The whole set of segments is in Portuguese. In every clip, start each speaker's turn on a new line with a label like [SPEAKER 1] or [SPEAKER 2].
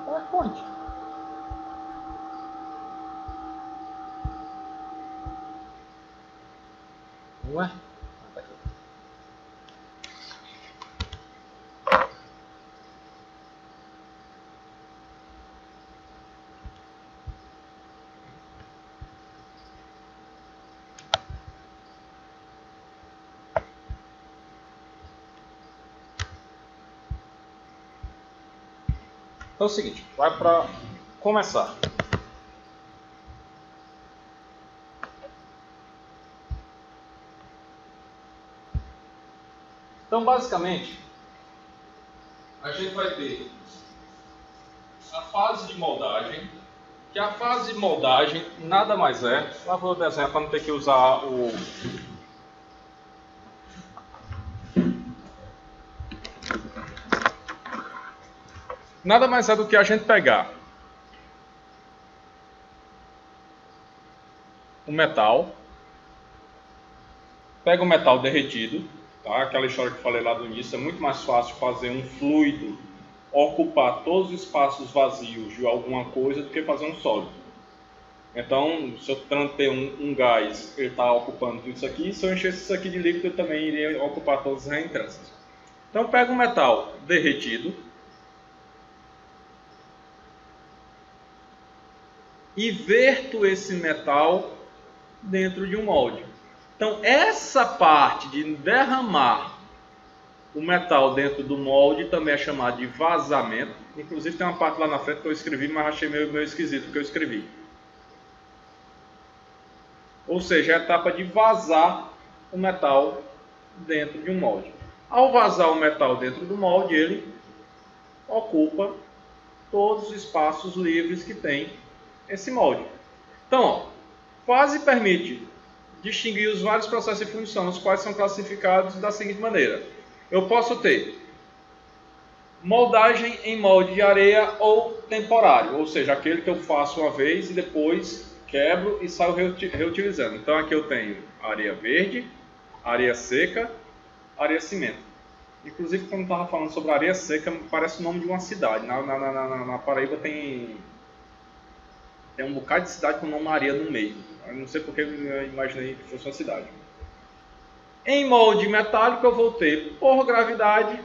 [SPEAKER 1] PowerPoint. Ué? Então é o seguinte, vai para começar. Então, basicamente, a gente vai ter a fase de moldagem, que a fase de moldagem nada mais é, lá vou desenhar para não ter que usar o... Nada mais é do que a gente pegar o metal, pega o metal derretido, tá? Aquela história que eu falei lá do início, é muito mais fácil fazer um fluido ocupar todos os espaços vazios de alguma coisa do que fazer um sólido. Então, se eu ter um gás, ele está ocupando tudo isso aqui, se eu enchesse isso aqui de líquido, eu também iria ocupar todas as reentrâncias. Então, eu pego o metal derretido, e verto esse metal dentro de um molde. Então, essa parte de derramar o metal dentro do molde também é chamada de vazamento. Inclusive, tem uma parte lá na frente que eu escrevi, mas achei meio esquisito o que eu escrevi. Ou seja, a etapa de vazar o metal dentro de um molde. Ao vazar o metal dentro do molde, ele ocupa todos os espaços livres que tem esse molde. Então, ó, fase permite distinguir os vários processos de fundição, os quais são classificados da seguinte maneira. Eu posso ter moldagem em molde de areia ou temporário, ou seja, aquele que eu faço uma vez e depois quebro e saio reutilizando. Então, aqui eu tenho areia verde, areia seca, areia cimento. Inclusive, quando eu estava falando sobre areia seca, parece o nome de uma cidade. Na Paraíba tem um bocado de cidade com o nome areia no meio. Eu não sei porque eu imaginei que fosse uma cidade. Em molde metálico eu vou ter por gravidade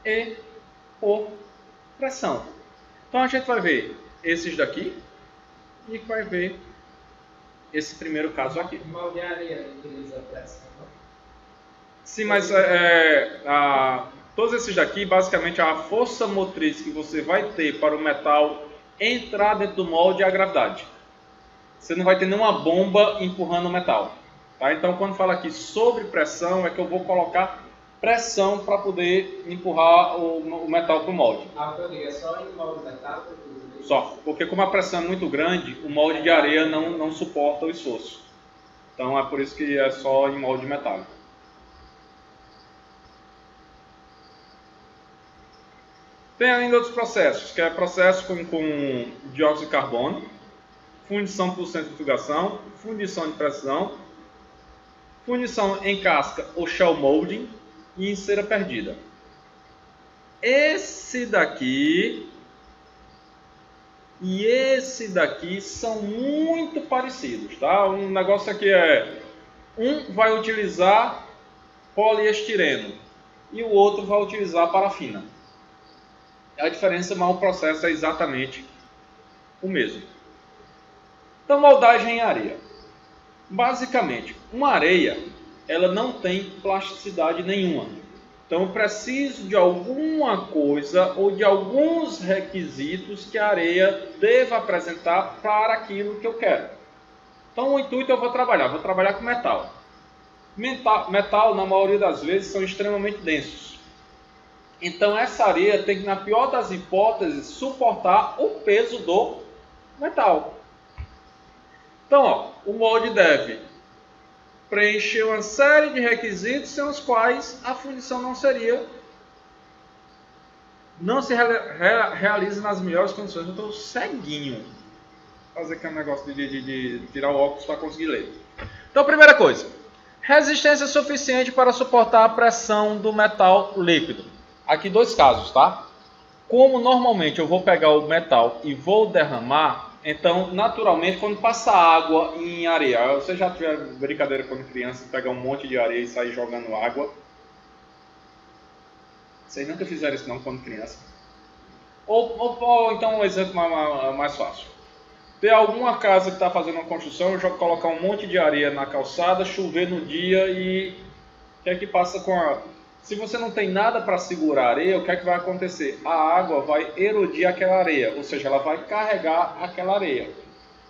[SPEAKER 1] e por pressão. Então a gente vai ver esses daqui e vai ver esse primeiro caso aqui.
[SPEAKER 2] O molde de areia utiliza pressão?
[SPEAKER 1] Sim, mas todos esses daqui, basicamente a força motriz que você vai ter para o metal entrar dentro do molde é a gravidade. Você não vai ter nenhuma bomba empurrando o metal. Tá? Então, quando fala aqui sobre pressão, é que eu vou colocar pressão para poder empurrar o metal para o molde.
[SPEAKER 2] Ah, o que eu digo é só em molde metálico?
[SPEAKER 1] Só, porque como a pressão é muito grande, o molde de areia não suporta o esforço. Então, é por isso que é só em molde metálico. Tem ainda outros processos, que é processo com dióxido de carbono, fundição por centrifugação, fundição de pressão, fundição em casca ou shell molding e em cera perdida. Esse daqui e esse daqui são muito parecidos, tá? Um negócio aqui um vai utilizar poliestireno e o outro vai utilizar parafina. A diferença, mas o processo é exatamente o mesmo. Então, moldagem em areia. Basicamente, uma areia, ela não tem plasticidade nenhuma. Então, eu preciso de alguma coisa ou de alguns requisitos que a areia deva apresentar para aquilo que eu quero. Então, o intuito eu vou trabalhar com metal. Metal, na maioria das vezes, são extremamente densos. Então, essa areia tem que, na pior das hipóteses, suportar o peso do metal. Então, ó, o molde deve preencher uma série de requisitos sem os quais a fundição não se realiza nas melhores condições. Eu estou ceguinho. Vou fazer aqui um negócio de tirar o óculos para conseguir ler. Então, primeira coisa. Resistência suficiente para suportar a pressão do metal líquido. Aqui dois casos, tá? Como normalmente eu vou pegar o metal e vou derramar, então naturalmente quando passa água em areia, você já tiver brincadeira quando criança, pegar um monte de areia e sair jogando água? Vocês nunca fizeram isso não quando criança? Ou então um exemplo mais fácil. Ter alguma casa que está fazendo uma construção, colocar um monte de areia na calçada, chover no dia e o que é que passa com a... Se você não tem nada para segurar a areia, o que é que vai acontecer? A água vai erodir aquela areia, ou seja, ela vai carregar aquela areia.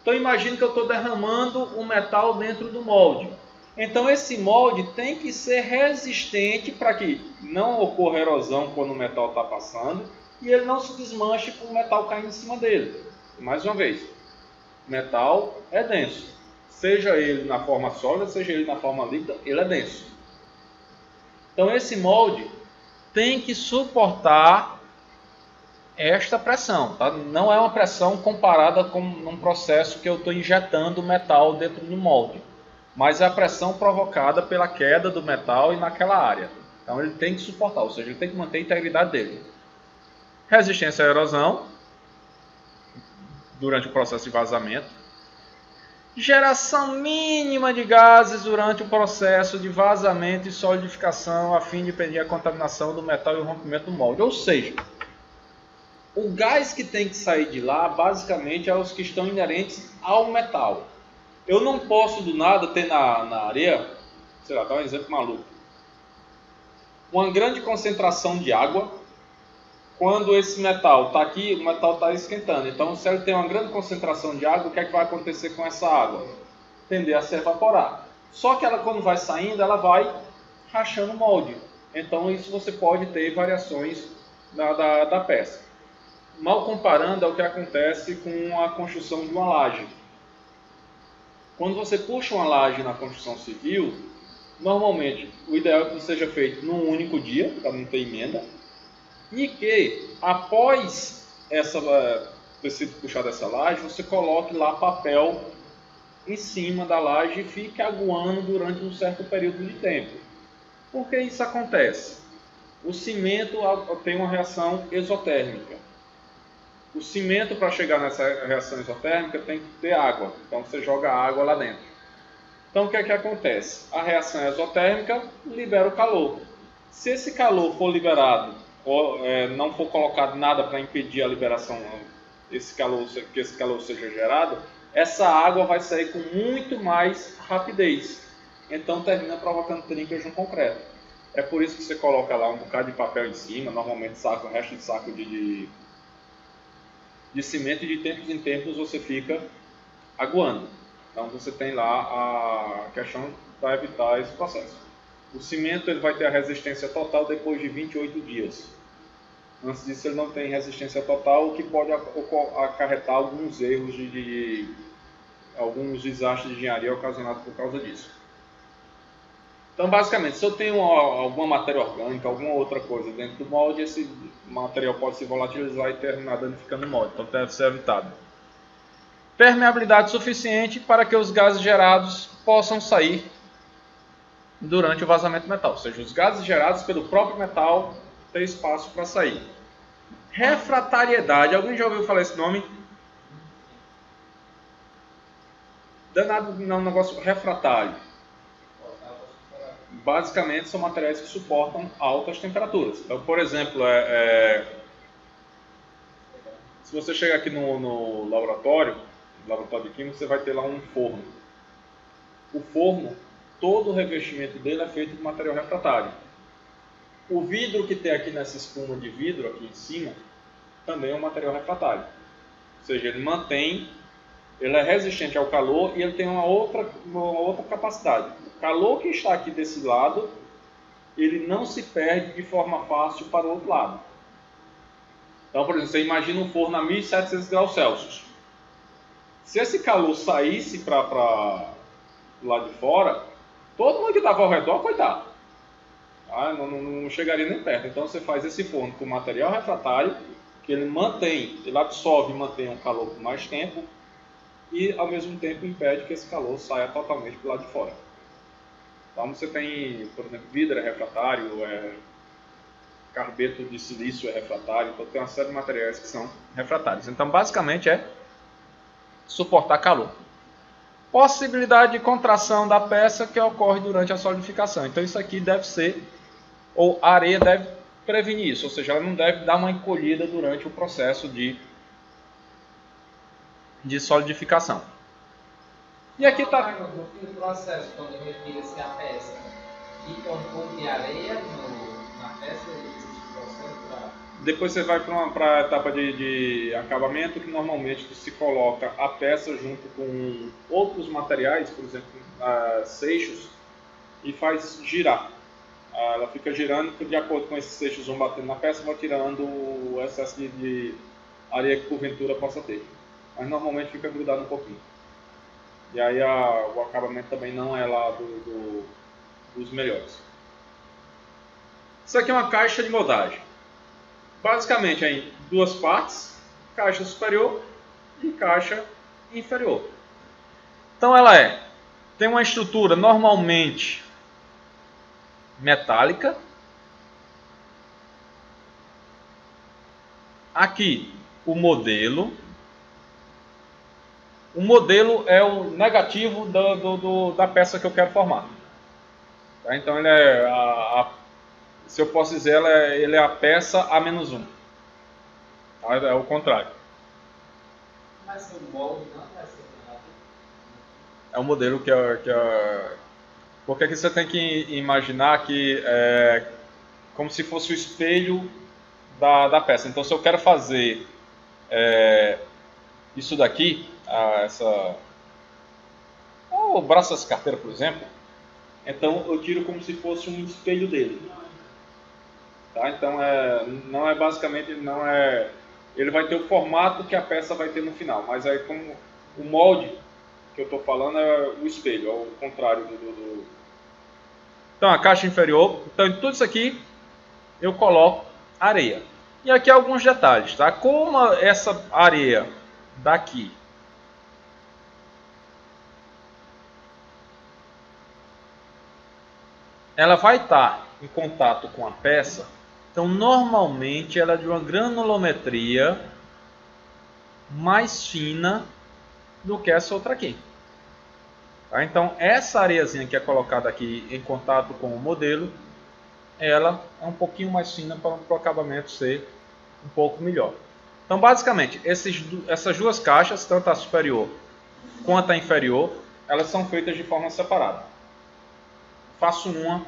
[SPEAKER 1] Então imagine que eu estou derramando o metal dentro do molde. Então esse molde tem que ser resistente para que não ocorra erosão quando o metal está passando e ele não se desmanche com o metal caindo em cima dele. Mais uma vez, metal é denso. Seja ele na forma sólida, seja ele na forma líquida, ele é denso. Então esse molde tem que suportar esta pressão, tá? Não é uma pressão comparada com um processo que eu estou injetando metal dentro do molde, mas é a pressão provocada pela queda do metal e naquela área. Então ele tem que suportar, ou seja, ele tem que manter a integridade dele. Resistência à erosão durante o processo de vazamento. Geração mínima de gases durante o processo de vazamento e solidificação a fim de impedir a contaminação do metal e o rompimento do molde. Ou seja, o gás que tem que sair de lá basicamente é os que estão inerentes ao metal. Eu não posso do nada ter na areia, sei lá, dá um exemplo maluco, uma grande concentração de água. Quando esse metal está aqui, o metal está esquentando. Então, se ele tem uma grande concentração de água, o que é que vai acontecer com essa água? Tender a se evaporar. Só que ela, quando vai saindo, ela vai rachando o molde. Então, isso você pode ter variações da peça. Mal comparando ao que acontece com a construção de uma laje. Quando você puxa uma laje na construção civil, normalmente o ideal é que seja feito num único dia, para não ter emenda. E que após ter sido puxada essa laje, você coloque lá papel em cima da laje e fique aguando durante um certo período de tempo. Por que isso acontece? O cimento tem uma reação exotérmica. O cimento, para chegar nessa reação exotérmica, tem que ter água. Então você joga água lá dentro. Então o que é que acontece? A reação exotérmica libera o calor. Se esse calor for liberado ou não for colocado nada para impedir a liberação, que esse calor seja gerado, essa água vai sair com muito mais rapidez. Então termina provocando trincas no concreto. É por isso que você coloca lá um bocado de papel em cima, normalmente resto de saco de cimento, e de tempos em tempos você fica aguando. Então você tem lá a questão para evitar esse processo. O cimento ele vai ter a resistência total depois de 28 dias. Antes disso ele não tem resistência total, o que pode acarretar alguns erros alguns desastres de engenharia ocasionados por causa disso. Então basicamente, se eu tenho alguma matéria orgânica, alguma outra coisa dentro do molde, esse material pode se volatilizar e terminar danificando o molde. Então deve ser evitado. Permeabilidade suficiente para que os gases gerados possam sair durante o vazamento do metal, ou seja, os gases gerados pelo próprio metal têm espaço para sair. Refratariedade, alguém já ouviu falar esse nome? Danado, não, um negócio refratário. Basicamente são materiais que suportam altas temperaturas. Então, por exemplo, se você chegar aqui no laboratório de química, você vai ter lá um forno. O forno, todo o revestimento dele é feito de material refratário. O vidro que tem aqui nessa espuma de vidro, aqui em cima, também é um material refratário. Ou seja, ele é resistente ao calor e ele tem uma outra capacidade. O calor que está aqui desse lado, ele não se perde de forma fácil para o outro lado. Então, por exemplo, você imagina um forno a 1700 graus Celsius. Se esse calor saísse para o lado de fora, todo mundo que estava ao redor, coitado, não chegaria nem perto. Então você faz esse forno com material refratário, que ele absorve e mantém o calor por mais tempo, e ao mesmo tempo impede que esse calor saia totalmente para o lado de fora. Então você tem, por exemplo, vidro refratário, carbeto de silício é refratário, então tem uma série de materiais que são refratários. Então, basicamente, é suportar calor. Possibilidade de contração da peça que ocorre durante a solidificação. Então, isso aqui deve ser, ou a areia deve prevenir isso, ou seja, ela não deve dar uma encolhida durante o processo de solidificação. E aqui está...
[SPEAKER 2] No fim do processo, quando retira-se a peça, fica um pouco de areia na peça, existe um processo para...
[SPEAKER 1] Depois você vai para a etapa de acabamento, que normalmente se coloca a peça junto com outros materiais, por exemplo, seixos, e faz girar. Ela fica girando, de acordo com esses seixos vão batendo na peça, vai tirando o excesso de areia que porventura possa ter. Mas normalmente fica grudado um pouquinho. E aí o acabamento também não é lá dos melhores. Isso aqui é uma caixa de moldagem. Basicamente é em duas partes, caixa superior e caixa inferior. Então ela tem uma estrutura normalmente metálica. Aqui o modelo. O modelo é o negativo da peça que eu quero formar. Tá? Então ele se eu posso dizer, ele é a peça A-1. Tá? É o contrário.
[SPEAKER 2] Mas o molde não vai ser negativo.
[SPEAKER 1] É o modelo que porque aqui você tem que imaginar que como se fosse o espelho da peça. Então, se eu quero fazer isso daqui, o braço dessa carteira, por exemplo, então eu tiro como se fosse um espelho dele. Tá? Então, não é basicamente, ele vai ter o formato que a peça vai ter no final, mas aí como o molde que eu estou falando é o espelho, é o contrário do... Então, a caixa inferior, então em tudo isso aqui eu coloco areia. E aqui alguns detalhes, tá? Como essa areia daqui ela vai estar em contato com a peça, então normalmente ela é de uma granulometria mais fina do que essa outra aqui. Tá? Então essa areiazinha que é colocada aqui em contato com o modelo, ela é um pouquinho mais fina para o acabamento ser um pouco melhor. Então basicamente essas duas caixas, tanto a superior quanto a inferior, elas são feitas de forma separada. Faço uma,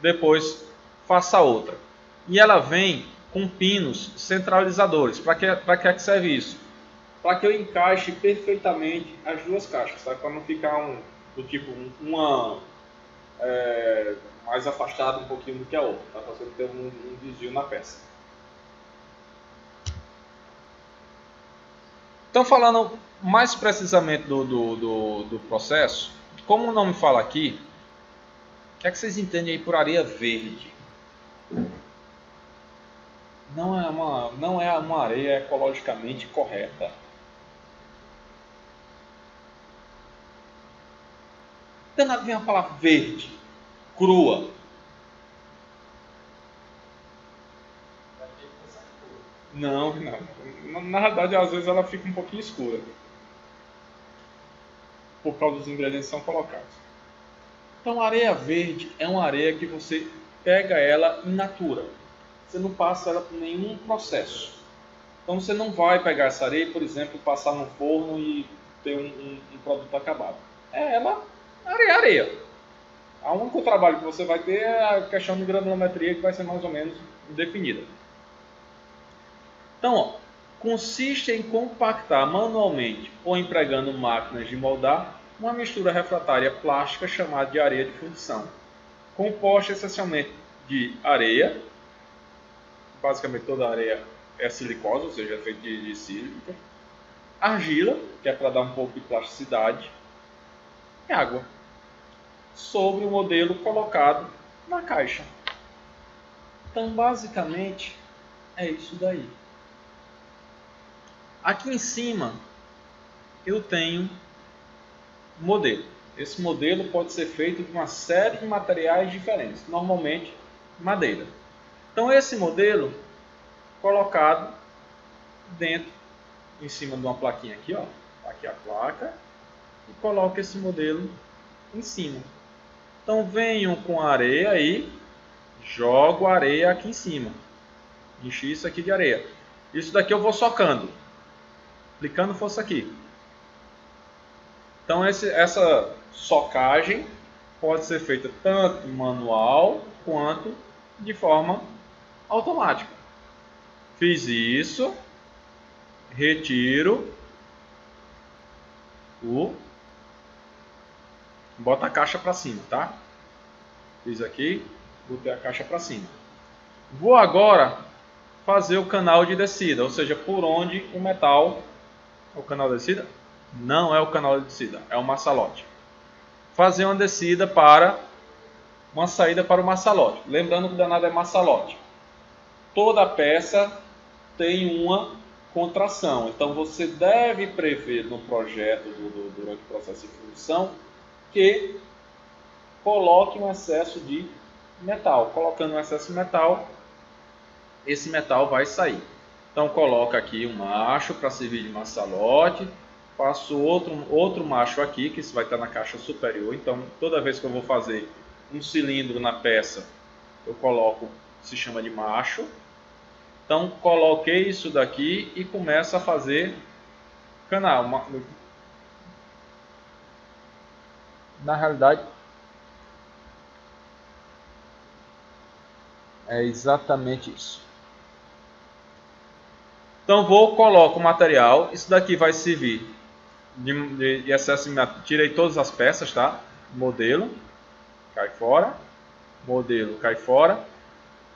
[SPEAKER 1] depois faço a outra. E ela vem com pinos centralizadores. Para que serve isso? Para que eu encaixe perfeitamente as duas caixas, tá? Para não ficar do tipo uma mais afastada um pouquinho do que a outra, tá? Para você ter um desvio na peça. Então, falando mais precisamente do processo, como o nome fala aqui, o que é que vocês entendem aí por areia verde? Não é uma areia ecologicamente correta. Danado vem a palavra verde, crua. Não. Na verdade, às vezes ela fica um pouquinho escura. Por causa dos ingredientes que são colocados. Então, a areia verde é uma areia que você pega ela in natura. Você não passa ela por nenhum processo. Então, você não vai pegar essa areia, por exemplo, passar no forno e ter um produto acabado. Ela é areia. O único trabalho que você vai ter é a questão de granulometria, que vai ser mais ou menos definida. Então, consiste em compactar manualmente ou empregando máquinas de moldar uma mistura refratária plástica chamada de areia de fundição, composta essencialmente de areia, basicamente toda a areia é silicosa, ou seja, é feita de sílica, argila, que é para dar um pouco de plasticidade, e água, sobre o modelo colocado na caixa. Então, basicamente, é isso daí. Aqui em cima, eu tenho um modelo. Esse modelo pode ser feito de uma série de materiais diferentes, normalmente madeira. Então esse modelo colocado dentro, em cima de uma plaquinha aqui, ó, aqui a placa, e coloco esse modelo em cima. Então venho com a areia aí, jogo a areia aqui em cima, enchi isso aqui de areia. Isso daqui eu vou socando, aplicando força aqui. Então essa socagem pode ser feita tanto manual quanto de forma automática. Fiz isso, retiro bota a caixa para cima, tá? Fiz aqui, botei a caixa para cima. Vou agora fazer o canal de descida, ou seja, por onde o metal... O canal de descida? Não é o canal de descida, é o maçalote. Fazer uma descida para uma saída para o maçalote. Lembrando que o danado é maçalote. Toda peça tem uma contração. Então você deve prever no projeto, durante o processo de função, que coloque um excesso de metal. Colocando um excesso de metal, esse metal vai sair. Então coloca aqui um macho para servir de maçalote. Faço outro macho aqui, que vai estar na caixa superior. Então toda vez que eu vou fazer um cilindro na peça, eu coloco, se chama de macho. Então coloquei isso daqui e começo a fazer canal. Na realidade é exatamente isso. Então coloco o material. Isso daqui vai servir de excesso de metal. Tirei todas as peças, tá? Modelo cai fora, modelo cai fora.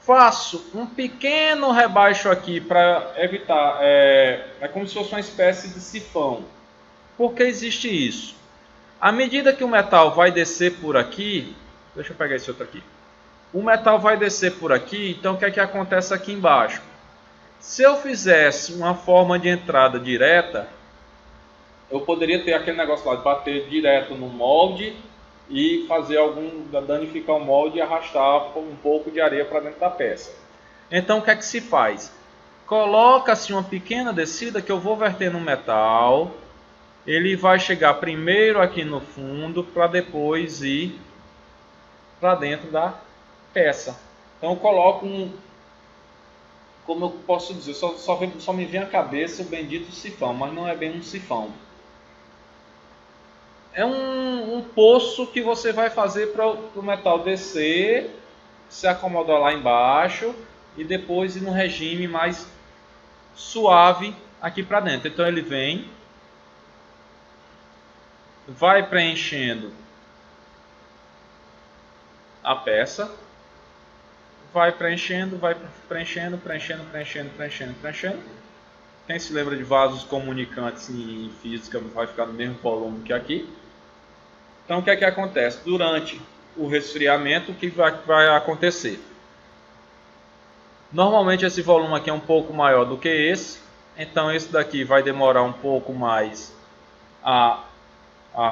[SPEAKER 1] Faço um pequeno rebaixo aqui para evitar, é como se fosse uma espécie de sifão. Por que existe isso? À medida que o metal vai descer por aqui, deixa eu pegar esse outro aqui. O metal vai descer por aqui, então o que é que acontece aqui embaixo? Se eu fizesse uma forma de entrada direta, eu poderia ter aquele negócio lá de bater direto no molde e fazer danificar o molde e arrastar um pouco de areia para dentro da peça. Então o que é que se faz? Coloca-se uma pequena descida que eu vou verter no metal. Ele vai chegar primeiro aqui no fundo para depois ir para dentro da peça. Então eu coloco como eu posso dizer, só me vem à cabeça o bendito sifão, mas não é bem um sifão. É um poço que você vai fazer para o metal descer, se acomodar lá embaixo e depois ir no regime mais suave aqui para dentro. Então ele vem, vai preenchendo a peça, vai preenchendo. Quem se lembra de vasos comunicantes em física vai ficar no mesmo volume que aqui. Então o que é que acontece? Durante o resfriamento, o que vai acontecer? Normalmente esse volume aqui é um pouco maior do que esse, então esse daqui vai demorar um pouco mais a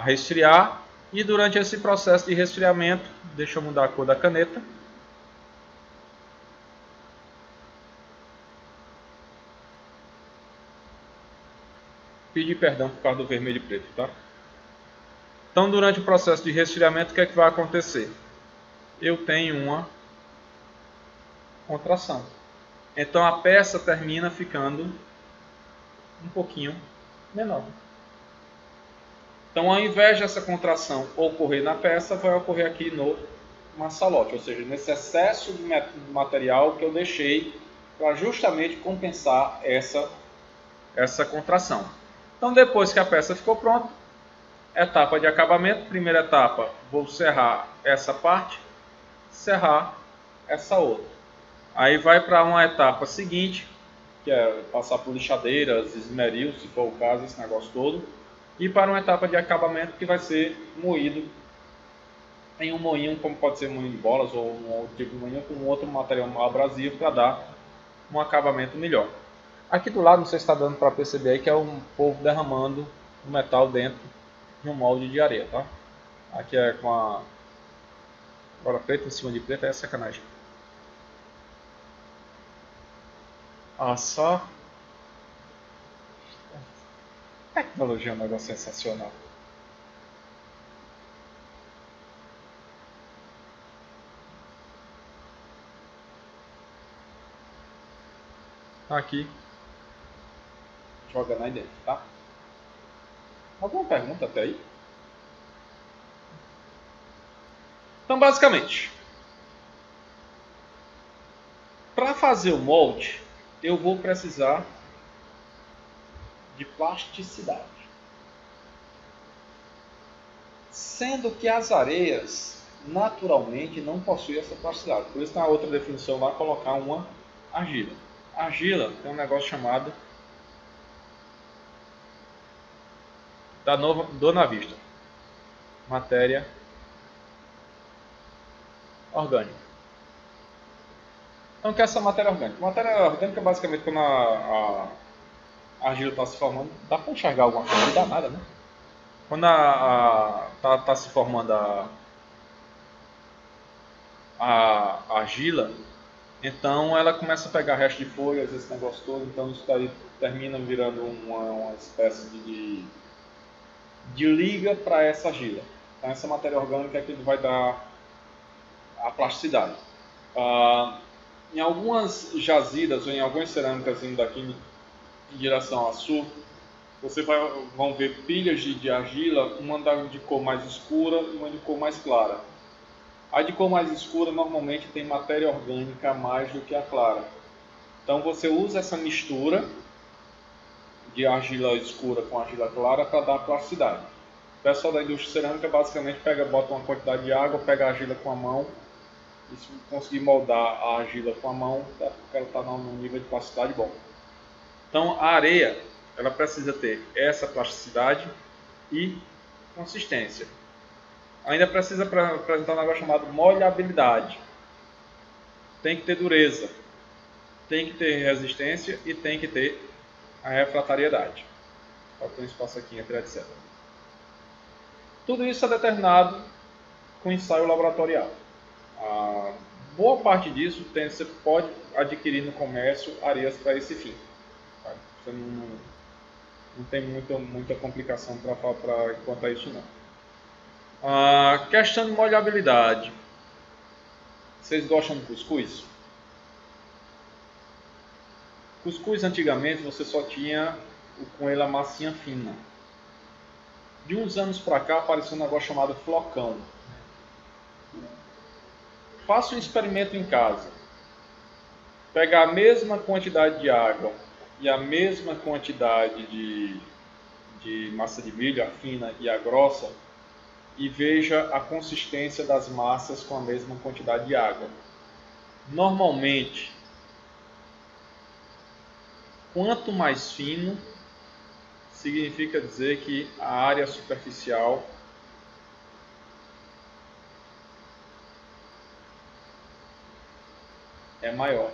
[SPEAKER 1] resfriar. E durante esse processo de resfriamento, deixa eu mudar a cor da caneta. Pedir perdão por causa do vermelho e preto, tá? Então, durante o processo de resfriamento, o que é que vai acontecer? Eu tenho uma contração. Então, a peça termina ficando um pouquinho menor. Então, ao invés dessa contração ocorrer na peça, vai ocorrer aqui no maçalote, ou seja, nesse excesso de material que eu deixei para justamente compensar essa contração. Então, depois que a peça ficou pronta, etapa de acabamento. Primeira etapa, vou serrar essa parte, serrar essa outra. Aí vai para uma etapa seguinte, que é passar por lixadeiras, esmeril, se for o caso, esse negócio todo. E para uma etapa de acabamento que vai ser moído em um moinho, como pode ser moinho de bolas ou um outro tipo de moinho com outro material abrasivo para dar um acabamento melhor. Aqui do lado, não sei se está dando para perceber aí, que é um povo derramando o metal dentro de um molde de areia, tá? Aqui é com a bola preta em cima de preta, é sacanagem. Olha só. Tecnologia é um negócio sensacional. Aqui. Jogando aí dentro, tá? Alguma pergunta até aí? Então, basicamente, para fazer o molde, eu vou precisar de plasticidade. Sendo que as areias, naturalmente, não possuem essa plasticidade. Por isso, na outra definição lá, colocar uma argila. A argila tem um negócio chamado da Dona Vista, matéria orgânica. Então, o que é essa matéria orgânica? Matéria orgânica é basicamente quando a argila está se formando. Dá para enxergar alguma coisa? Não dá nada, né? Quando tá se formando a argila, então ela começa a pegar resto de folhas, esse negócio todo, então isso daí termina virando uma espécie de liga para essa argila. Então essa matéria orgânica é que vai dar a plasticidade. Em algumas jazidas ou em algumas cerâmicas daqui em direção a sul, você vão ver pilhas de argila, uma de cor mais escura e uma de cor mais clara. A de cor mais escura normalmente tem matéria orgânica a mais do que a clara. Então você usa essa mistura de argila escura com argila clara para dar plasticidade. O pessoal da indústria cerâmica basicamente bota uma quantidade de água, pega a argila com a mão, e se conseguir moldar a argila com a mão, porque ela está num nível de plasticidade bom. Então a areia, ela precisa ter essa plasticidade e consistência. Ainda precisa apresentar um negócio chamado molhabilidade. Tem que ter dureza, tem que ter resistência e tem que ter a refratariedade. Falta um espaço aqui entre etc. Tudo isso é determinado com ensaio laboratorial. A boa parte disso você pode adquirir no comércio areias para esse fim. Você não tem muita complicação quanto a isso não. A questão de molhabilidade. Vocês gostam de cuscuz? Cuscuz antigamente você só tinha com ele a massinha fina. De uns anos para cá apareceu um negócio chamado flocão. Faça um experimento em casa. Pegar a mesma quantidade de água e a mesma quantidade de massa de milho, a fina e a grossa, e veja a consistência das massas com a mesma quantidade de água. Normalmente, quanto mais fino, significa dizer que a área superficial é maior.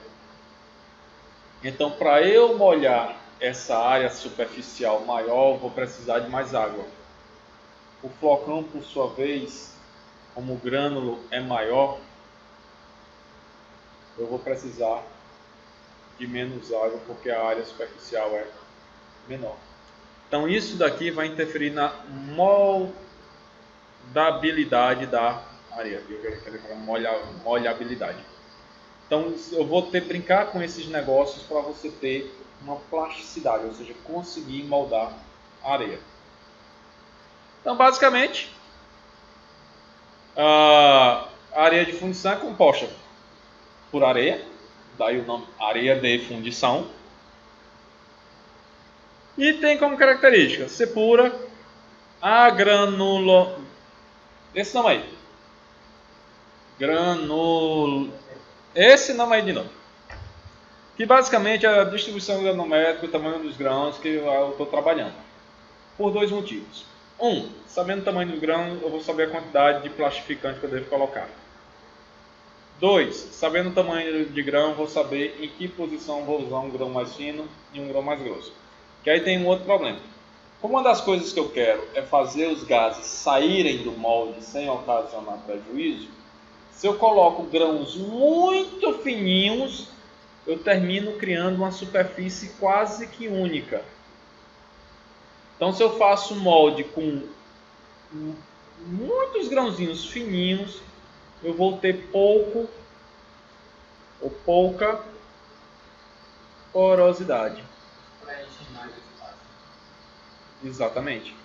[SPEAKER 1] Então, para eu molhar essa área superficial maior, eu vou precisar de mais água. O flocão, por sua vez, como o grânulo é maior, eu vou precisar de menos água, porque a área superficial é menor. Então, isso daqui vai interferir na moldabilidade da areia. Eu quero falar molhabilidade. Então, eu vou brincar com esses negócios para você ter uma plasticidade, ou seja, conseguir moldar a areia. Então, basicamente, a areia de fundição é composta por areia, daí o nome areia de fundição, e tem como característica ser pura, agranulo... Esse nome aí. Esse nome aí de novo. Que basicamente é a distribuição granométrica, o tamanho dos grãos que eu estou trabalhando. Por dois motivos. Sabendo o tamanho do grão, eu vou saber a quantidade de plastificante que eu devo colocar. 2, sabendo o tamanho de grão, eu vou saber em que posição vou usar um grão mais fino e um grão mais grosso. Que aí tem um outro problema. Como uma das coisas que eu quero é fazer os gases saírem do molde sem ocasionar prejuízo, se eu coloco grãos muito fininhos, eu termino criando uma superfície quase que única. Então, se eu faço um molde com muitos grãozinhos fininhos, eu vou ter pouco ou pouca porosidade.
[SPEAKER 2] Preenche mais o espaço.
[SPEAKER 1] Exatamente.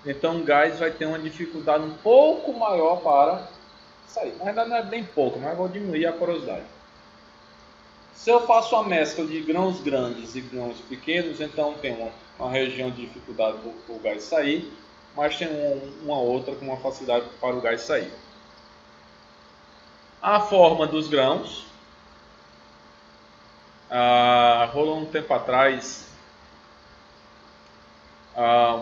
[SPEAKER 1] Então o gás vai ter uma dificuldade um pouco maior para sair. Na verdade não é bem pouco, mas eu vou diminuir a porosidade. Se eu faço uma mescla de grãos grandes e grãos pequenos, então tem uma região de dificuldade para o gás sair, mas tem uma outra com uma facilidade para o gás sair. A forma dos grãos. Rolou um tempo atrás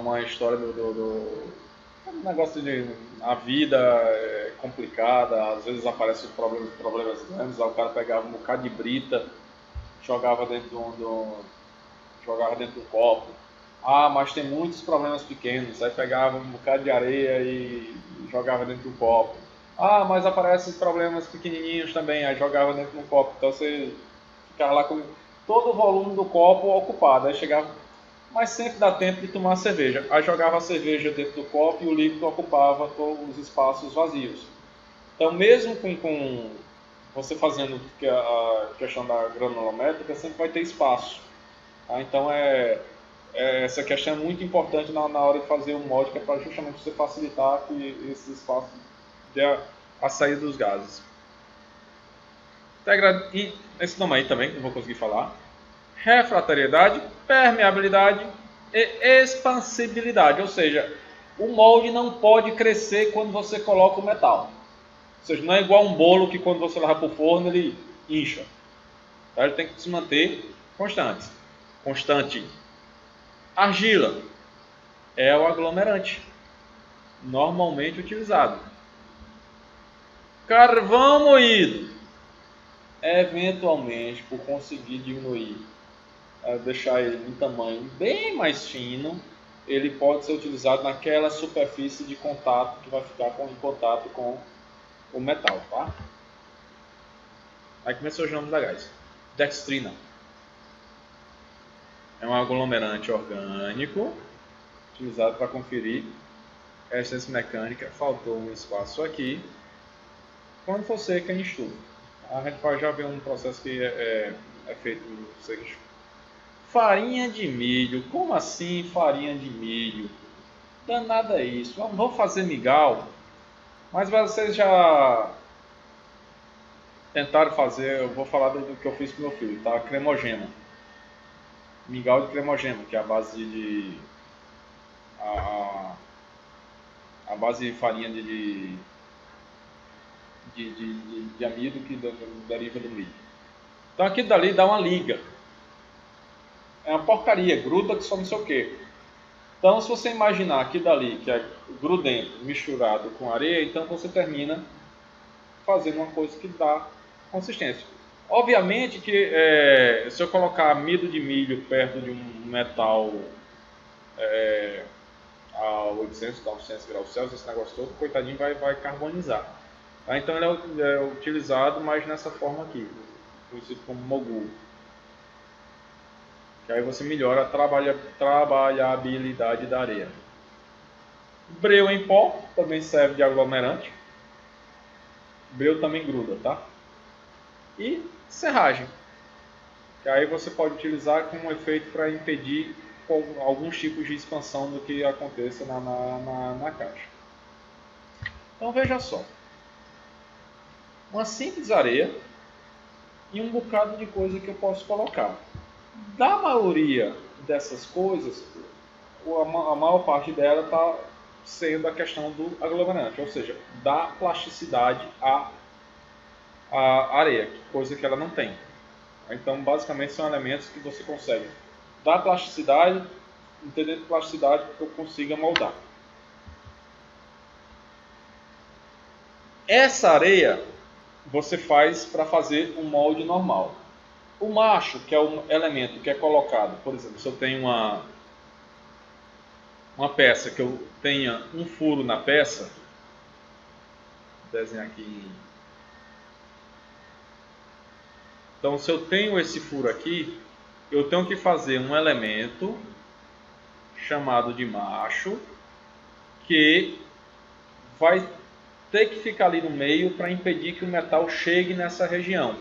[SPEAKER 1] uma história do negócio de a vida é complicada, às vezes aparecem problemas grandes, aí o cara pegava um bocado de brita, jogava dentro do copo. Mas tem muitos problemas pequenos, aí pegava um bocado de areia e jogava dentro do copo. Mas aparecem problemas pequenininhos também, aí jogava dentro do copo. Então você ficava lá com todo o volume do copo ocupado, aí chegava, mas sempre dá tempo de tomar cerveja. Aí jogava a cerveja dentro do copo e o líquido ocupava todos os espaços vazios. Então mesmo com você fazendo a questão da granulométrica, sempre vai ter espaço. Então essa questão é muito importante na hora de fazer o molde, que é para justamente você facilitar que esse espaço dê a saída dos gases. E esse nome aí também, não vou conseguir falar. Refratariedade, permeabilidade e expansibilidade. Ou seja, o molde não pode crescer quando você coloca o metal. Ou seja, não é igual um bolo que quando você leva para o forno ele incha. Então, ele tem que se manter constante. Argila é o aglomerante normalmente utilizado. Carvão moído, eventualmente, por conseguir diminuir, deixar ele em tamanho bem mais fino, ele pode ser utilizado naquela superfície de contato que vai ficar em contato com o metal, tá? Aí começou os nomes da gás. Dextrina é um aglomerante orgânico utilizado para conferir resistência mecânica. Faltou um espaço aqui. Quando for seca, em estufa. A gente pode já ver um processo que é feito seca em estufa. Farinha de milho. Como assim farinha de milho? Danada é isso. Vamos fazer migal. Mas vocês já tentaram fazer, eu vou falar do que eu fiz com meu filho, tá? Cremogema. Migal de cremogema, que é a base de a base de farinha de amido que deriva do milho. Então aqui dali dá uma liga. É uma porcaria, gruda que só não sei o que. Então se você imaginar aqui dali que é grudento misturado com areia, então você termina fazendo uma coisa que dá consistência. Obviamente que se eu colocar amido de milho perto de um metal a 800, 900 graus Celsius, esse negócio todo, coitadinho vai carbonizar. Tá? Então ele é utilizado mais nessa forma aqui, conhecido como mogul. Que aí você melhora a trabalhabilidade da areia. Breu em pó também serve de aglomerante. Breu também gruda, tá? E serragem, que aí você pode utilizar como efeito para impedir alguns tipos de expansão do que aconteça na caixa. Então veja só, uma simples areia e um bocado de coisa que eu posso colocar. Da maioria dessas coisas, a maior parte dela está sendo a questão do aglomerante, ou seja, dá plasticidade à areia, coisa que ela não tem. Então, basicamente, são elementos que você consegue dar plasticidade, entender plasticidade que eu consiga moldar. Essa areia você faz para fazer um molde normal. O macho, que é o elemento que é colocado, por exemplo, se eu tenho uma peça que eu tenha um furo na peça, vou desenhar aqui Então, se eu tenho esse furo aqui, eu tenho que fazer um elemento chamado de macho, que vai ter que ficar ali no meio para impedir que o metal chegue nessa região.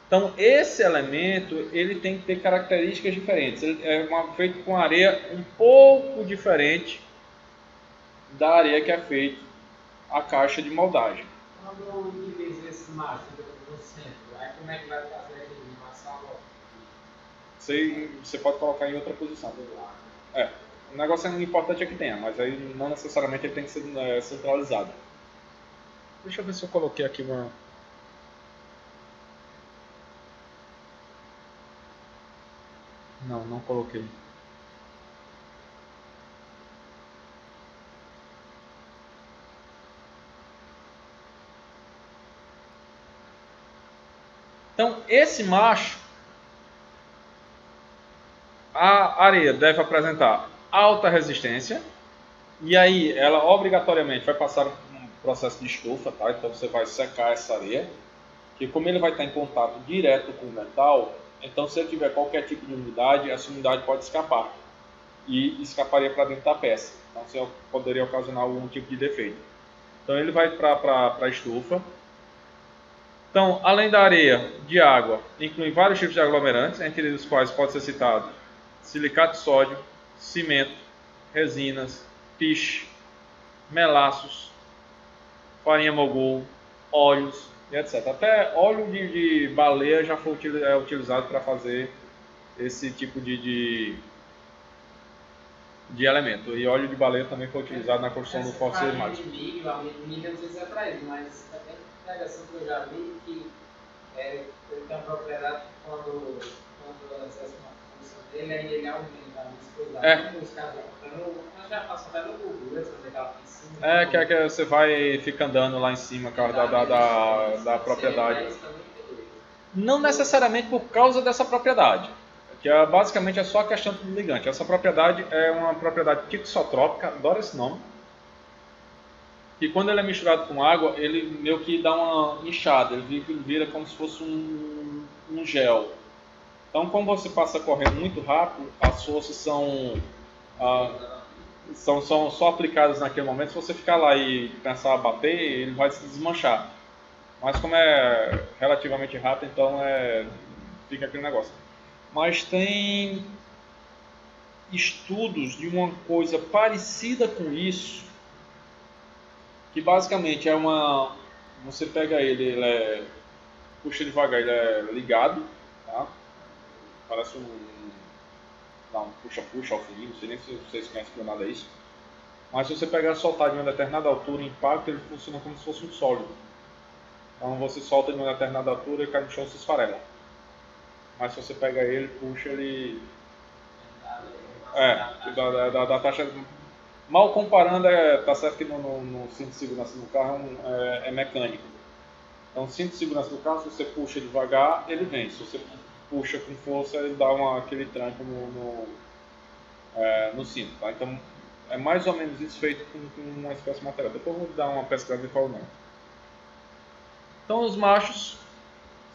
[SPEAKER 1] Então, esse elemento ele tem que ter características diferentes. Ele é feito com areia um pouco diferente da areia que é feita a caixa de moldagem.
[SPEAKER 2] Quando eu utilizo esse macho no centro, aí como é que vai fazer aquele maço?
[SPEAKER 1] Você pode colocar em outra posição. O negócio importante é que tenha, mas aí não necessariamente ele tem que ser centralizado. Deixa eu ver se eu coloquei aqui uma... Não coloquei. Então, esse macho, a areia deve apresentar alta resistência, e aí ela obrigatoriamente vai passar um processo de estufa, tá? Então você vai secar essa areia, que como ele vai estar em contato direto com o metal, então se ele tiver qualquer tipo de umidade, essa umidade pode escapar, e escaparia para dentro da peça. Então você poderia ocasionar algum tipo de defeito. Então ele vai para a estufa. Então, além da areia, de água, inclui vários tipos de aglomerantes, entre os quais pode ser citado silicato de sódio, cimento, resinas, piche, melaços, farinha mogul, óleos e etc. Até óleo de baleia já foi utilizado para fazer esse tipo de elemento. E óleo de baleia também foi utilizado na construção do Forte Mágico.
[SPEAKER 2] Milho, a milho não sei se é para ele, mas também tem pegação que eu já vi que ele tem uma propriedade que quando acessa uma função dele, aí ele aumenta a viscosidade. Os caras já passam até no Google, fazer aquela piscina.
[SPEAKER 1] Que você vai ficar andando lá em cima por causa da propriedade. Não necessariamente por causa dessa propriedade, que basicamente é só a questão do ligante. Essa propriedade é uma propriedade tixotrópica, adoro esse nome, que quando ele é misturado com água, ele meio que dá uma inchada, ele vira como se fosse um gel. Então, como você passa correndo muito rápido, as forças são só aplicadas naquele momento. Se você ficar lá e pensar a bater, ele vai se desmanchar. Mas como é relativamente rápido, então fica aquele negócio. Mas tem estudos de uma coisa parecida com isso, que basicamente é você pega ele puxa devagar, ele é ligado, tá? Parece um puxa-puxa, alfininho, não sei nem se vocês conhecem por nada isso. Mas se você pegar e soltar de uma determinada altura, o impacto ele funciona como se fosse um sólido. Então você solta de uma determinada altura e cai no chão e se esfarela. Mas se você pega ele, puxa, ele... da taxa... Mal comparando, tá certo que no cinto de segurança do carro é mecânico. Então o cinto de segurança do carro, se você puxa devagar, ele vem. Se você puxa com força, ele dá aquele tranco no cinto. Tá? Então é mais ou menos isso feito com uma espécie de material. Depois eu vou dar uma pesquisada e falo não. Então os machos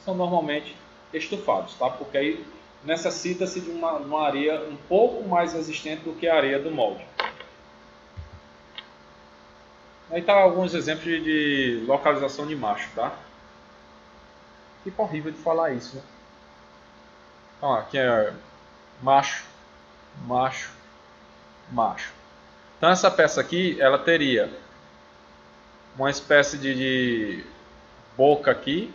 [SPEAKER 1] são normalmente estufados, tá? Porque aí necessita-se de uma areia um pouco mais resistente do que a areia do molde. Aí tá alguns exemplos de localização de macho, tá? Fica horrível de falar isso, né? Então aqui é macho, macho, macho. Então essa peça aqui, ela teria uma espécie de boca aqui,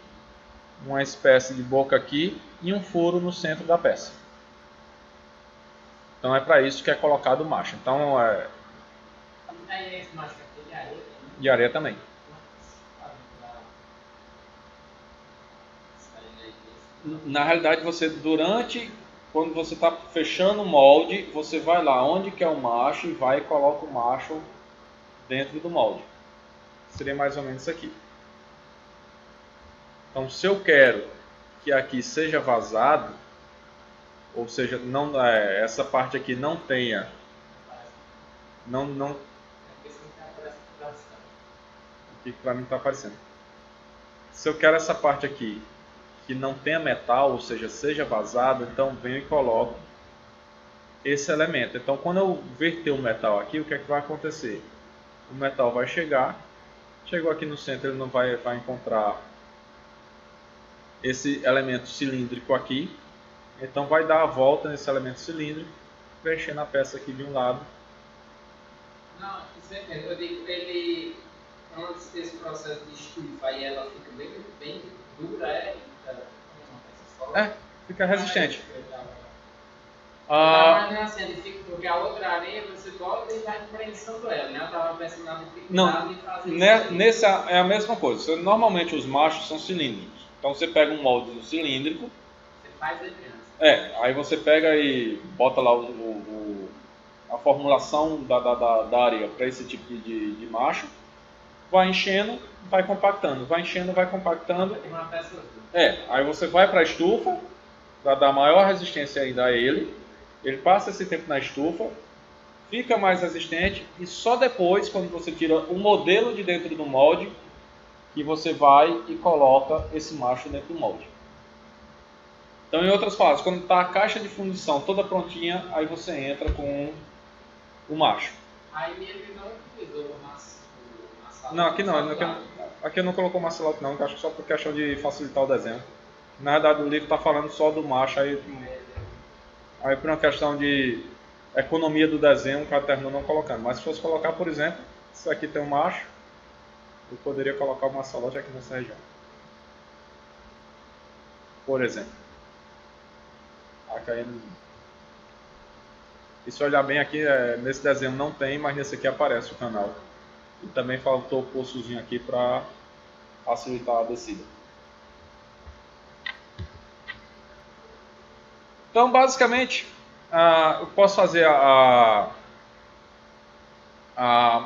[SPEAKER 1] uma espécie de boca aqui e um furo no centro da peça. Então é para isso que é colocado o macho. Então
[SPEAKER 2] Aí esse macho aqui de areia também.
[SPEAKER 1] De areia também. Na realidade, quando você está fechando o molde, você vai lá onde que é o macho e vai e coloca o macho dentro do molde. Seria mais ou menos isso aqui. Então, se eu quero que aqui seja vazado, ou seja, essa parte aqui não tenha, aqui para mim está aparecendo. Se eu quero essa parte aqui que não tenha metal, ou seja vazado, então venho e coloco esse elemento. Então quando eu verter o metal aqui, o que é que vai acontecer? O metal vai chegar, chegou aqui no centro, ele não vai encontrar esse elemento cilíndrico aqui, então vai dar a volta nesse elemento cilíndrico, preenchendo a peça aqui de um lado.
[SPEAKER 2] Não, eu digo, ele, antes desse processo de estufa, aí ela fica bem dura,
[SPEAKER 1] fica resistente.
[SPEAKER 2] Porque a outra areia você bota e vai prensando ela, né? Eu estava pensando na
[SPEAKER 1] dificuldade
[SPEAKER 2] de fazer
[SPEAKER 1] nessa é a mesma coisa. Normalmente os machos são cilíndricos. Então você pega um molde cilíndrico.
[SPEAKER 2] Você faz a criança.
[SPEAKER 1] Aí você pega e bota lá a formulação da areia para esse tipo de macho. Vai enchendo, vai compactando. Vai enchendo, vai compactando.
[SPEAKER 2] Uma peça
[SPEAKER 1] aí você vai para a estufa, para dar maior resistência ainda a ele. Ele passa esse tempo na estufa, fica mais resistente e só depois, quando você tira o modelo de dentro do molde, que você vai e coloca esse macho dentro do molde. Então, em outras palavras, quando está a caixa de fundição toda prontinha, aí você entra com o macho.
[SPEAKER 2] Aí ele não utilizou o maçalote?
[SPEAKER 1] Não, aqui não. Aqui eu não colocou maçalote não, acho que só por questão de facilitar o desenho. Na verdade, o livro está falando só do macho, aí por uma questão de economia do desenho, o cara terminou não colocando. Mas se fosse colocar, por exemplo, isso aqui tem um macho, eu poderia colocar o maçalote aqui nessa região. Por exemplo. E se olhar bem aqui, nesse desenho não tem, mas nesse aqui aparece o canal. E também faltou o poçozinho aqui para facilitar a descida. Então, basicamente, eu posso fazer a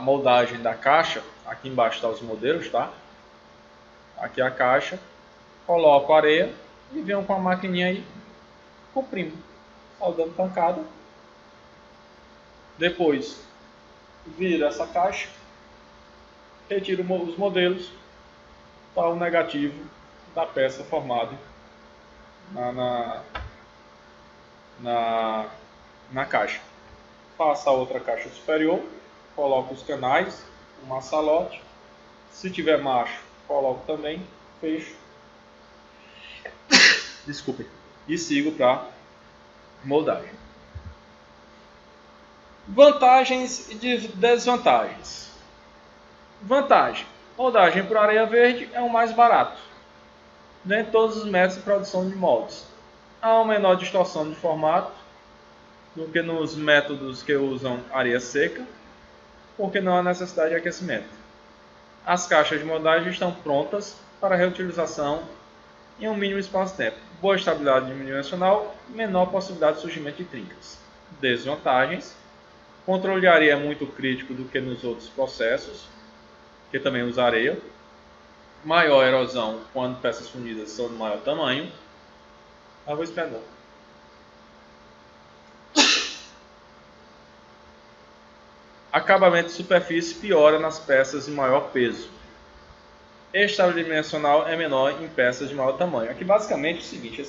[SPEAKER 1] moldagem da caixa. Aqui embaixo estão os modelos, tá? Aqui a caixa. Coloco a areia e venho com a maquininha aí, comprimo, soldando pancada. Depois, viro essa caixa, retiro os modelos, tá o negativo da peça formada na caixa. Faço a outra caixa superior, coloco os canais, o maçalote. Se tiver macho, coloco também, fecho. Desculpem. E sigo para moldagem. Vantagens e desvantagens. Vantagem: moldagem por areia verde é o mais barato. Nem todos os métodos de produção de moldes. Há uma menor distorção de formato do que nos métodos que usam areia seca, porque não há necessidade de aquecimento. As caixas de moldagem estão prontas para reutilização em um mínimo espaço-tempo. Boa estabilidade dimensional, menor possibilidade de surgimento de trincas. Desvantagens: controle de areia é muito crítico do que nos outros processos, que também usa areia. Maior erosão quando peças fundidas são de maior tamanho. Vou esperar. Acabamento de superfície piora nas peças de maior peso. Estabilidade dimensional é menor em peças de maior tamanho. Aqui basicamente é o seguinte,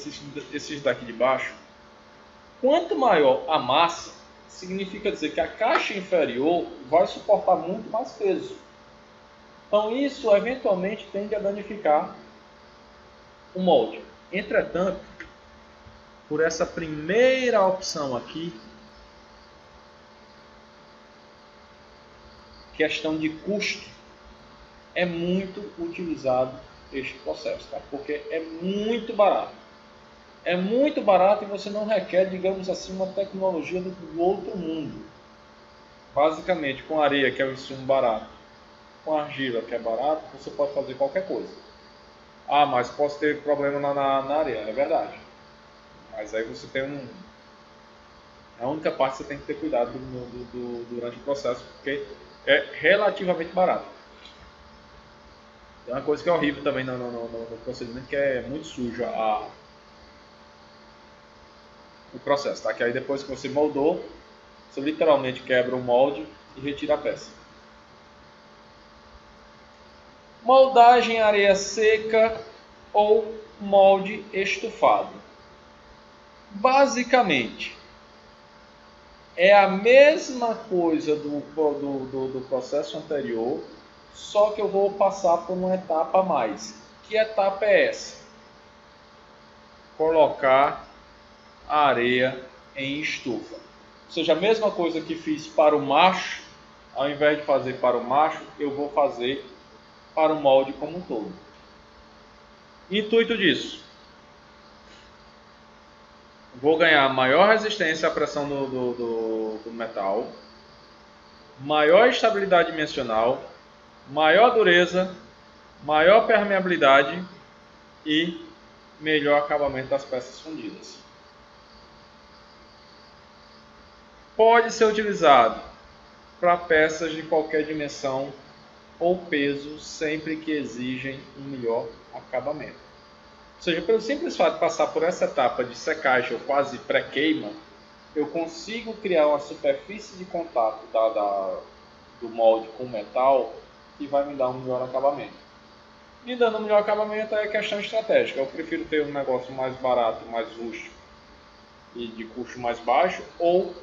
[SPEAKER 1] esses daqui de baixo, quanto maior a massa, significa dizer que a caixa inferior vai suportar muito mais peso. Então isso eventualmente tende a danificar o molde. Entretanto, por essa primeira opção aqui, questão de custo, é muito utilizado este processo, tá? Porque é muito barato. É muito barato e você não requer, digamos assim, uma tecnologia do outro mundo. Basicamente, com areia, que é um insumo barato, com argila, que é barato, você pode fazer qualquer coisa. Ah, mas posso ter problema na areia, é verdade. Mas aí você tem a única parte que você tem que ter cuidado durante o processo, porque é relativamente barato. Tem uma coisa que é horrível também no procedimento, que é muito sujo o processo, tá? Que aí depois que você moldou, você literalmente quebra o molde e retira a peça. Moldagem em areia seca ou molde estufado. Basicamente, é a mesma coisa do processo anterior, só que eu vou passar por uma etapa a mais. Que etapa é essa? Colocar a areia em estufa. Ou seja, a mesma coisa que fiz para o macho, ao invés de fazer para o macho, eu vou fazer para o molde como um todo. Intuito disso: vou ganhar maior resistência à pressão do metal, maior estabilidade dimensional, maior dureza, maior permeabilidade e melhor acabamento das peças fundidas. Pode ser utilizado para peças de qualquer dimensão ou peso, sempre que exigem um melhor acabamento. Ou seja, pelo simples fato de passar por essa etapa de secagem ou quase pré-queima, eu consigo criar uma superfície de contato do molde com o metal que vai me dar um melhor acabamento. Me dando um melhor acabamento é questão estratégica. Eu prefiro ter um negócio mais barato, mais rústico e de custo mais baixo, ou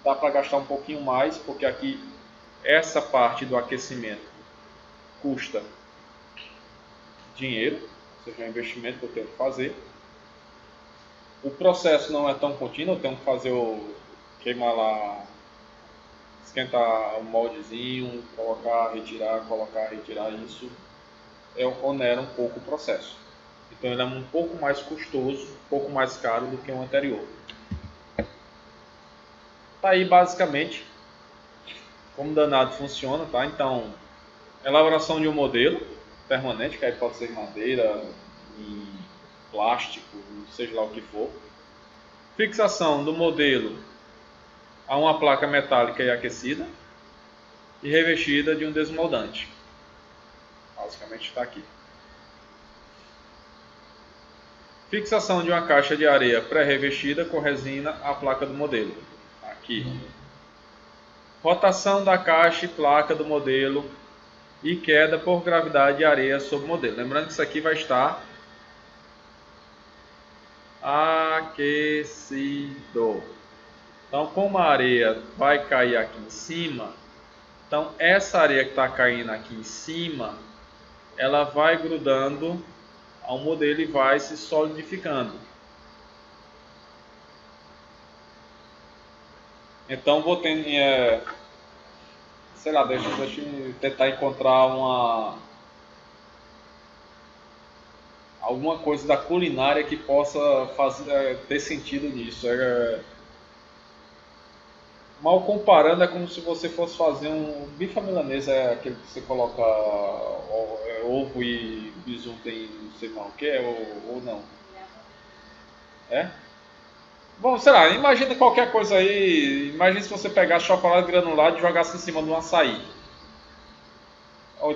[SPEAKER 1] dá para gastar um pouquinho mais, porque aqui essa parte do aquecimento custa dinheiro, ou seja, é um investimento que eu tenho que fazer. O processo não é tão contínuo, eu tenho que fazer queimar lá, esquentar o moldezinho, colocar, retirar, isso onera um pouco o processo. Então ele é um pouco mais custoso, um pouco mais caro do que o anterior. Tá aí basicamente como danado funciona, tá? Então, elaboração de um modelo permanente, que aí pode ser madeira, em plástico, seja lá o que for. Fixação do modelo a uma placa metálica e aquecida e revestida de um desmoldante. Basicamente está aqui. Fixação de uma caixa de areia pré-revestida com resina à placa do modelo. Aqui. Rotação da caixa e placa do modelo e queda por gravidade de areia sobre o modelo. Lembrando que isso aqui vai estar aquecido. Então, como a areia vai cair aqui em cima, então essa areia que está caindo aqui em cima, ela vai grudando ao modelo e vai se solidificando. Então vou ter, sei lá, deixa eu tentar encontrar alguma coisa da culinária que possa ter sentido nisso. Mal comparando, é como se você fosse fazer um bife à milanesa, é aquele que você coloca ovo e presunto em não sei não o que, ou não. É? Bom, sei lá, imagina qualquer coisa aí. Imagina se você pegasse chocolate granulado e jogasse em cima de um açaí. Ou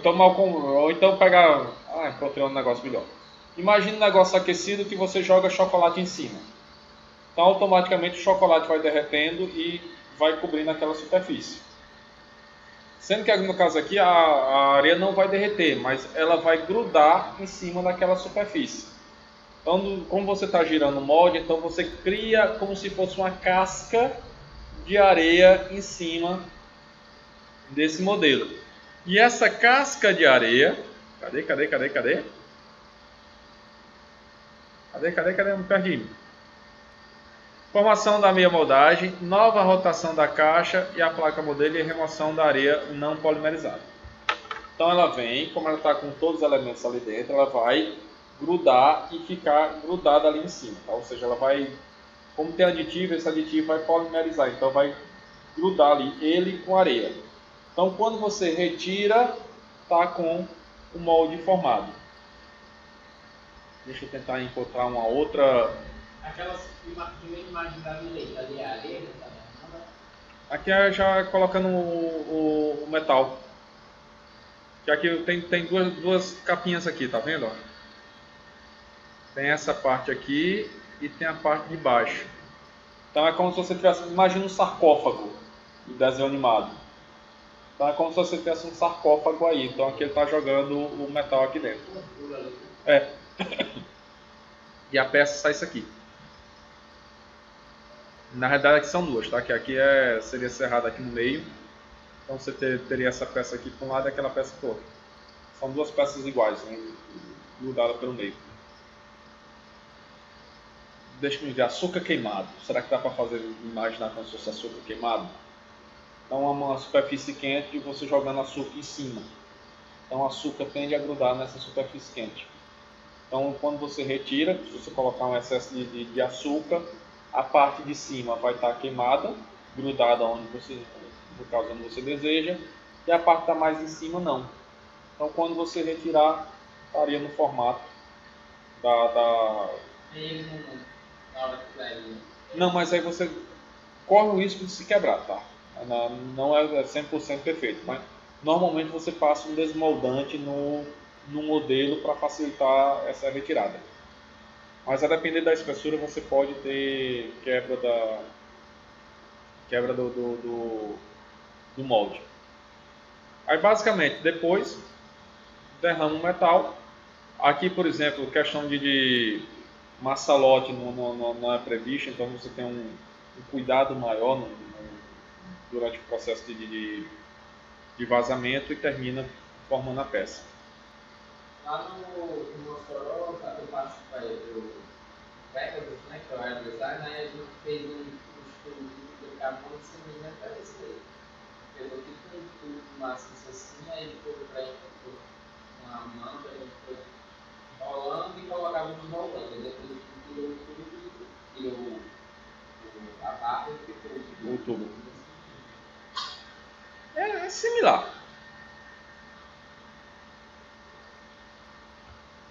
[SPEAKER 1] então pegar. Ah, encontrei um negócio melhor. Imagina um negócio aquecido que você joga chocolate em cima. Então automaticamente o chocolate vai derretendo e vai cobrindo aquela superfície. Sendo que no caso aqui a areia não vai derreter, mas ela vai grudar em cima daquela superfície. Então, como você está girando o molde, então você cria como se fosse uma casca de areia em cima desse modelo. E essa casca de areia, cadê? Eu me perdi. Formação da meia moldagem, nova rotação da caixa e a placa modelo e remoção da areia não polimerizada. Então ela vem, como ela está com todos os elementos ali dentro, ela vai grudar e ficar grudada ali em cima. Tá? Ou seja, ela vai, como tem aditivo, esse aditivo vai polimerizar, então vai grudar ali ele com areia. Então quando você retira, está com o molde formado. Deixa eu tentar encontrar uma outra.
[SPEAKER 2] Aquelas primeira imagem da direita ali, a areia, tá?
[SPEAKER 1] Aqui é já colocando o metal. Que aqui tem duas capinhas aqui, tá vendo? Tem essa parte aqui e tem a parte de baixo. Então é como se você tivesse, imagina um sarcófago de desenho animado. Então é como se você tivesse um sarcófago aí. Então aqui ele está jogando o metal aqui dentro. É. E a peça sai isso aqui. Na realidade aqui são duas, tá? Que aqui seria cerrado aqui no meio. Então você teria essa peça aqui para um lado e aquela peça para o outro. São duas peças iguais, né? Grudadas pelo meio. Deixa eu ver, açúcar queimado. Será que dá para imaginar como se fosse açúcar queimado? Então é uma superfície quente e você jogando açúcar em cima. Então o açúcar tende a grudar nessa superfície quente. Então quando você retira, se você colocar um excesso de açúcar, a parte de cima vai estar queimada, grudada no caso onde você deseja, e a parte que está mais em cima não. Então quando você retirar, estaria no formato da...
[SPEAKER 2] Na hora que vai...
[SPEAKER 1] Não, mas aí você corre o risco de se quebrar, tá? Não é 100% perfeito, mas normalmente você passa um desmoldante no modelo para facilitar essa retirada. Mas a depender da espessura você pode ter quebra do molde. Aí basicamente depois derrama o metal. Aqui, por exemplo, questão de massalote não é previsto, então você tem um cuidado maior durante o processo de vazamento e termina formando a peça.
[SPEAKER 2] Lá no Mossoró, eu passo para o Pegasus, né, que é o Air Design, aí a gente fez um estudo de carbono semelhante a esse aí. Pegou tipo um tubo maciço assim, aí ele foi para uma manta, a gente foi rolando e colocava nos moldando. E depois a gente tirou o tubo, tirou a barra e ficou
[SPEAKER 1] O tubo. É similar.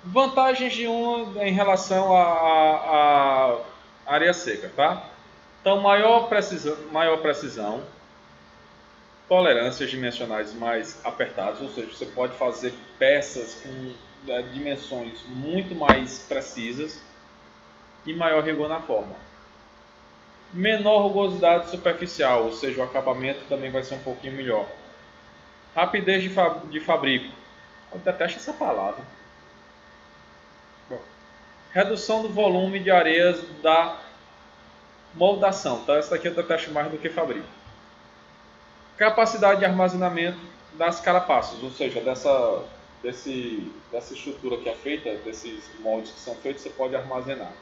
[SPEAKER 1] Vantagens de um em relação à areia seca, tá? Então, maior precisão, tolerâncias dimensionais mais apertadas, ou seja, você pode fazer peças com dimensões muito mais precisas e maior rigor na forma. Menor rugosidade superficial, ou seja, o acabamento também vai ser um pouquinho melhor. Rapidez de fabrico. Eu detesto essa palavra. Bom, redução do volume de areias da moldação. Então, essa daqui eu detesto mais do que fabrico. Capacidade de armazenamento das carapaças, ou seja, dessa estrutura que é feita, desses moldes que são feitos, você pode armazenar.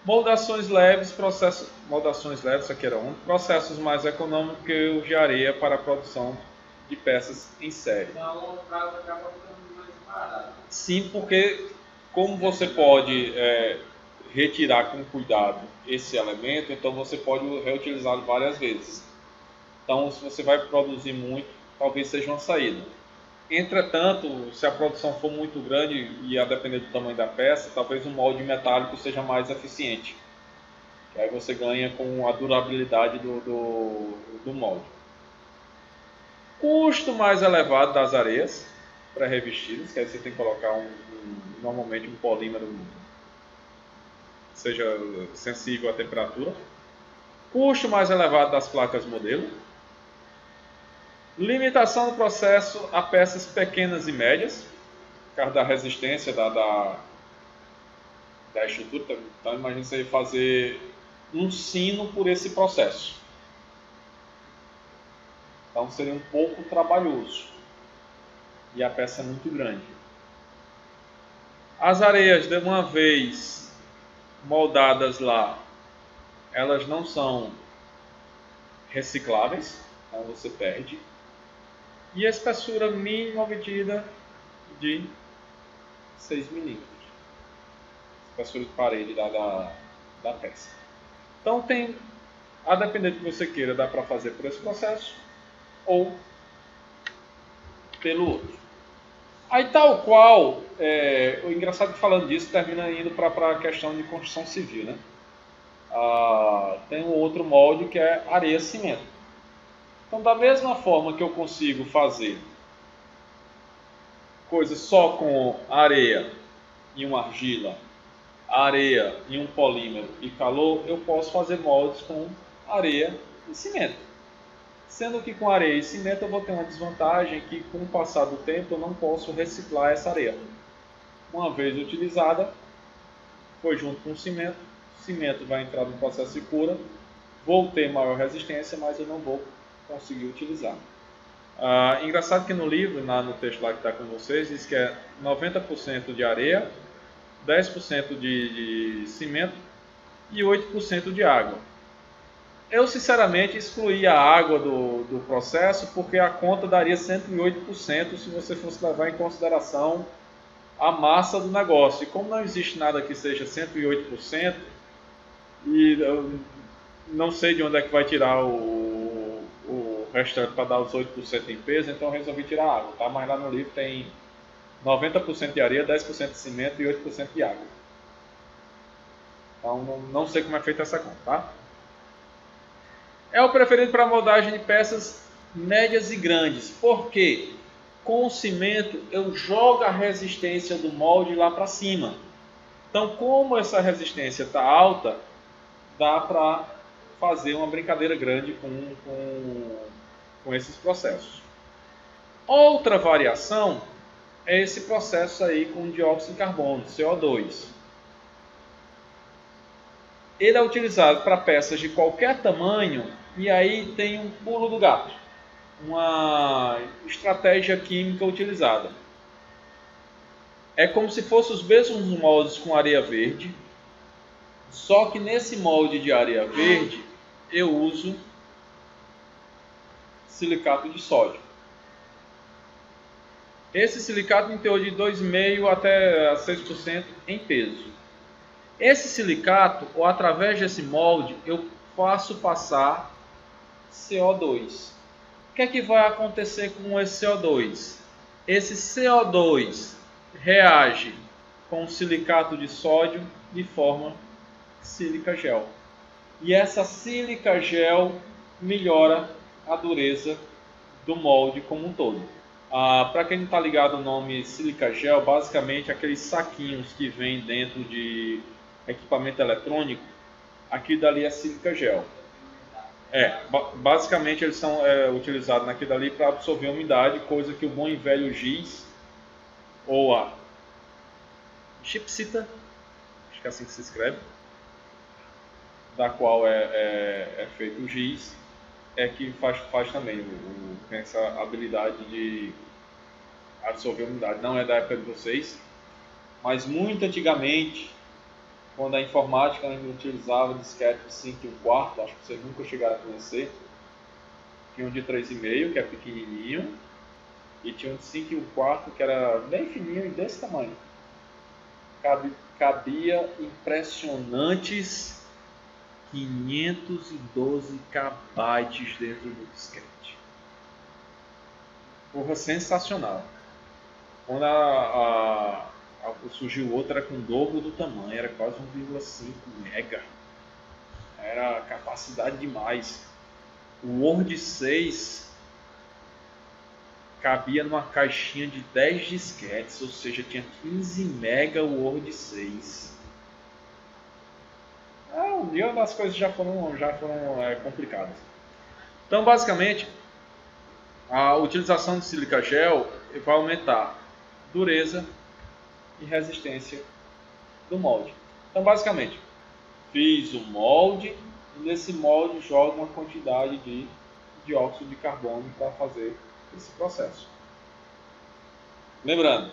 [SPEAKER 1] Moldações leves, isso aqui era processos mais econômicos que os de areia para a produção de peças em série.
[SPEAKER 2] Então, a longo prazo acaba ficando mais barato.
[SPEAKER 1] Sim, porque como você pode retirar com cuidado esse elemento, então você pode reutilizá-lo várias vezes. Então, se você vai produzir muito, talvez seja uma saída. Entretanto, se a produção for muito grande e a depender do tamanho da peça, talvez um molde metálico seja mais eficiente. Que aí você ganha com a durabilidade do molde. Custo mais elevado das areias pré-revestidas, que aí você tem que colocar normalmente um polímero que seja sensível à temperatura. Custo mais elevado das placas modelo. Limitação do processo a peças pequenas e médias, por causa da resistência da estrutura. Então, imagine você fazer um sino por esse processo. Então, seria um pouco trabalhoso. E a peça é muito grande. As areias, de uma vez moldadas lá, elas não são recicláveis, então você perde. E a espessura mínima obtida de 6 milímetros. Espessura de parede da peça. Então a depender do que você queira, dá para fazer por esse processo ou pelo outro. Aí tal qual, o engraçado que falando disso termina indo para a questão de construção civil, né? Tem um outro molde que é areia-cimento. Então, da mesma forma que eu consigo fazer coisas só com areia e uma argila, areia e um polímero e calor, eu posso fazer moldes com areia e cimento. Sendo que com areia e cimento eu vou ter uma desvantagem que com o passar do tempo eu não posso reciclar essa areia. Uma vez utilizada, foi junto com o cimento vai entrar no processo de cura, vou ter maior resistência, mas eu não vou conseguir utilizar. Engraçado que no livro, no texto lá que está com vocês, diz que é 90% de areia, 10% de cimento e 8% de água. Eu sinceramente excluí a água do processo porque a conta daria 108% se você fosse levar em consideração a massa do negócio. E como não existe nada que seja 108%, e eu não sei de onde é que vai tirar o restante para dar os 8% em peso, então eu resolvi tirar a água. Tá? Mas lá no livro tem 90% de areia, 10% de cimento e 8% de água. Então não sei como é feita essa conta. Tá? É o preferido para moldagem de peças médias e grandes. Por quê? Com o cimento eu jogo a resistência do molde lá para cima. Então, como essa resistência está alta, dá para fazer uma brincadeira grande com esses processos. Outra variação é esse processo aí com dióxido de carbono, CO2. Ele é utilizado para peças de qualquer tamanho e aí tem um pulo do gato, uma estratégia química utilizada. É como se fossem os mesmos moldes com areia verde, só que nesse molde de areia verde eu uso silicato de sódio. Esse silicato em teor de 2,5% até 6% em peso. Esse silicato, ou através desse molde, eu faço passar CO2. O que é que vai acontecer com esse CO2? Esse CO2 reage com o silicato de sódio e forma sílica gel. E essa sílica gel melhora a dureza do molde como um todo. Para quem não está ligado, o nome sílica gel, basicamente aqueles saquinhos que vêm dentro de equipamento eletrônico, aquilo dali é sílica gel. Basicamente eles são utilizados naquilo dali para absorver a umidade, coisa que o bom e velho giz ou a chipsita, acho que é assim que se escreve, da qual é feito o giz, é que faz também tem essa habilidade de absorver a umidade. Não é da época de vocês, mas muito antigamente, quando a informática ainda utilizava disquete de 5 1/4, acho que vocês nunca chegaram a conhecer, tinha um de 3,5 que é pequenininho, e tinha um de 5 1/4 que era bem fininho e desse tamanho. Cabia impressionantes 512 KB dentro do disquete. Porra, sensacional. Quando surgiu outra, era com o dobro do tamanho, era quase 1,5 mega. Era capacidade demais. O Word 6 cabia numa caixinha de 10 disquetes, ou seja, tinha 15 mega o Word 6. Um dia as coisas já foram complicadas. Então, basicamente, a utilização de sílica gel vai aumentar dureza e resistência do molde. Então, basicamente, fiz o molde e nesse molde jogo uma quantidade de dióxido de carbono para fazer esse processo. Lembrando,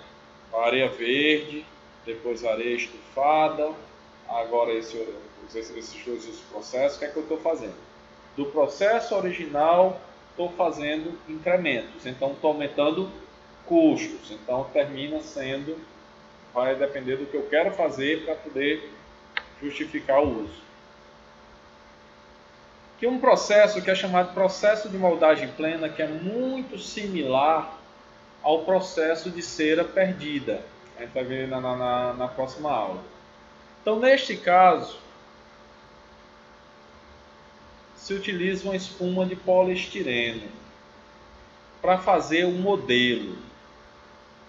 [SPEAKER 1] a areia verde, depois a areia estufada, agora esses dois processos, o que é que eu estou fazendo? Do processo original, estou fazendo incrementos, então estou aumentando custos, então termina sendo, vai depender do que eu quero fazer para poder justificar o uso. Aqui um processo que é chamado de processo de moldagem plena, que é muito similar ao processo de cera perdida. A gente vai ver na próxima aula. Então, neste caso, se utiliza uma espuma de poliestireno para fazer o modelo.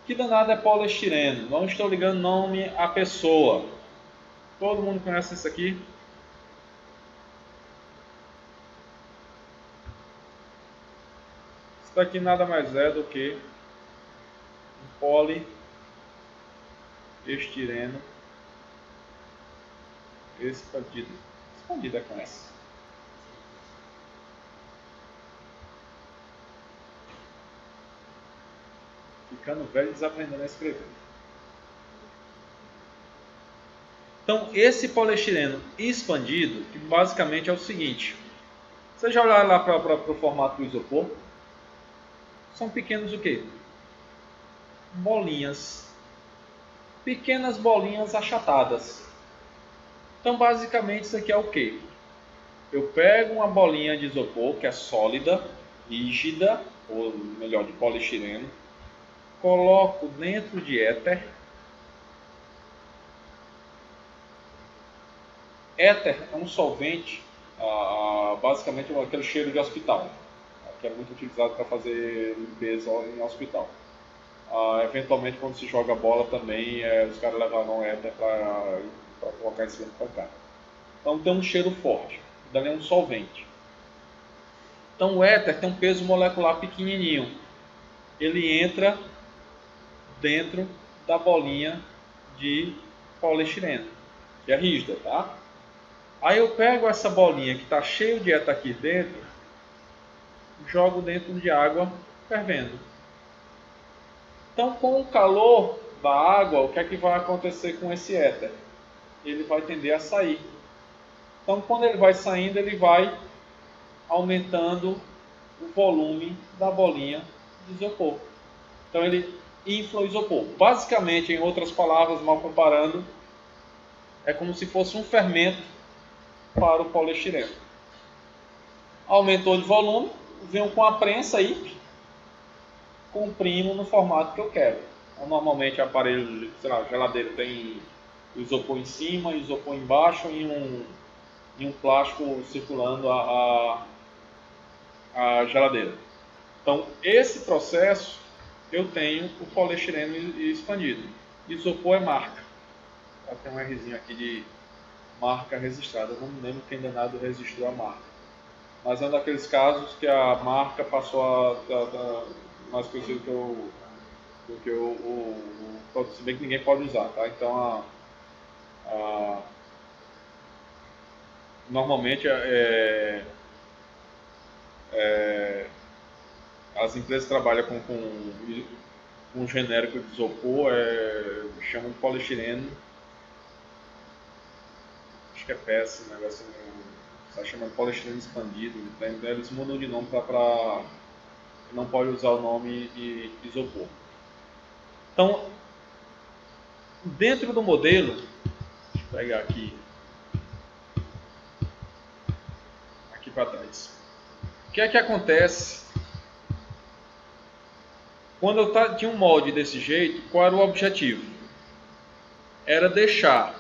[SPEAKER 1] Que danado é poliestireno? Não estou ligando nome à pessoa. Todo mundo conhece isso aqui? Isso daqui nada mais é do que um poliestireno expandido. Expandido é com essa. Ficando velho e desaprendendo a escrever. Então, esse poliestireno expandido, que basicamente é o seguinte. Você já olhar lá para o formato do isopor? São pequenos o quê? Bolinhas. Pequenas bolinhas achatadas. Então, basicamente, isso aqui é o quê? Eu pego uma bolinha de isopor, que é sólida, rígida, ou melhor, de poliestireno, coloco dentro de éter. Éter é um solvente, basicamente aquele cheiro de hospital, que é muito utilizado para fazer limpeza em hospital. Eventualmente, quando se joga bola também, os caras levavam éter para colocar em cima do pancada. Então tem um cheiro forte, dali é um solvente. Então o éter tem um peso molecular pequenininho. Ele entra dentro da bolinha de poliestireno, que é rígida, tá? Aí eu pego essa bolinha que está cheia de éter aqui dentro, jogo dentro de água fervendo. Então, com o calor da água, o que é que vai acontecer com esse éter? Ele vai tender a sair. Então, quando ele vai saindo, ele vai aumentando o volume da bolinha de isopor. Então, ele infla o isopor. Basicamente, em outras palavras, mal comparando, é como se fosse um fermento para o poliestireno. Aumentou de volume, venho com a prensa e comprimo no formato que eu quero. Então, normalmente, aparelho, sei lá, geladeira tem o isopor em cima, isopor embaixo e um plástico circulando a geladeira. Então, esse processo eu tenho o poliestireno expandido. Isopor é marca. Tem um Rzinho aqui de marca registrada. Eu não me lembro quem danado registrou a marca. Mas é um daqueles casos que a marca passou a mais conhecido do que o produto, se bem que ninguém pode usar, tá? Então normalmente as empresas que trabalham com um genérico de isopor, chamam de poliestireno. Acho que é péssimo, o negócio está chamando poliestireno expandido. Então eles mudam de nome para não pode usar o nome de isopor. Então, dentro do modelo, deixa eu pegar aqui para trás. O que é que acontece quando eu tinha um molde desse jeito? Qual era o objetivo? Era deixar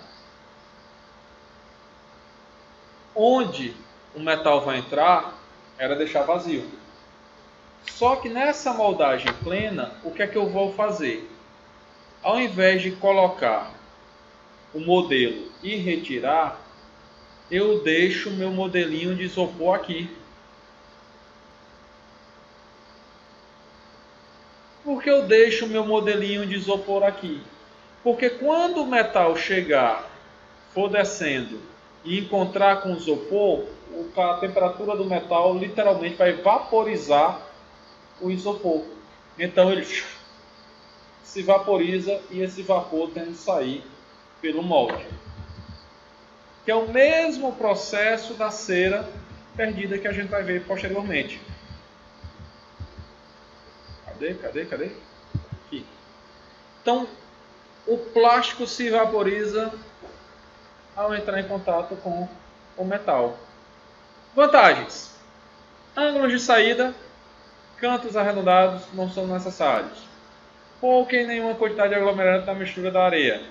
[SPEAKER 1] onde o metal vai entrar, era deixar vazio. Só que nessa moldagem plena, o que é que eu vou fazer? Ao invés de colocar o modelo e retirar, eu deixo o meu modelinho de isopor aqui. Por que eu deixo o meu modelinho de isopor aqui? Porque quando o metal chegar, for descendo e encontrar com o isopor, a temperatura do metal literalmente vai vaporizar o isopor. Então ele se vaporiza e esse vapor tende a sair pelo molde. Que é o mesmo processo da cera perdida que a gente vai ver posteriormente. Cadê? Aqui. Então, o plástico se vaporiza ao entrar em contato com o metal. Vantagens: ângulos de saída, cantos arredondados não são necessários. Pouca e nenhuma quantidade de aglomerante na mistura da areia.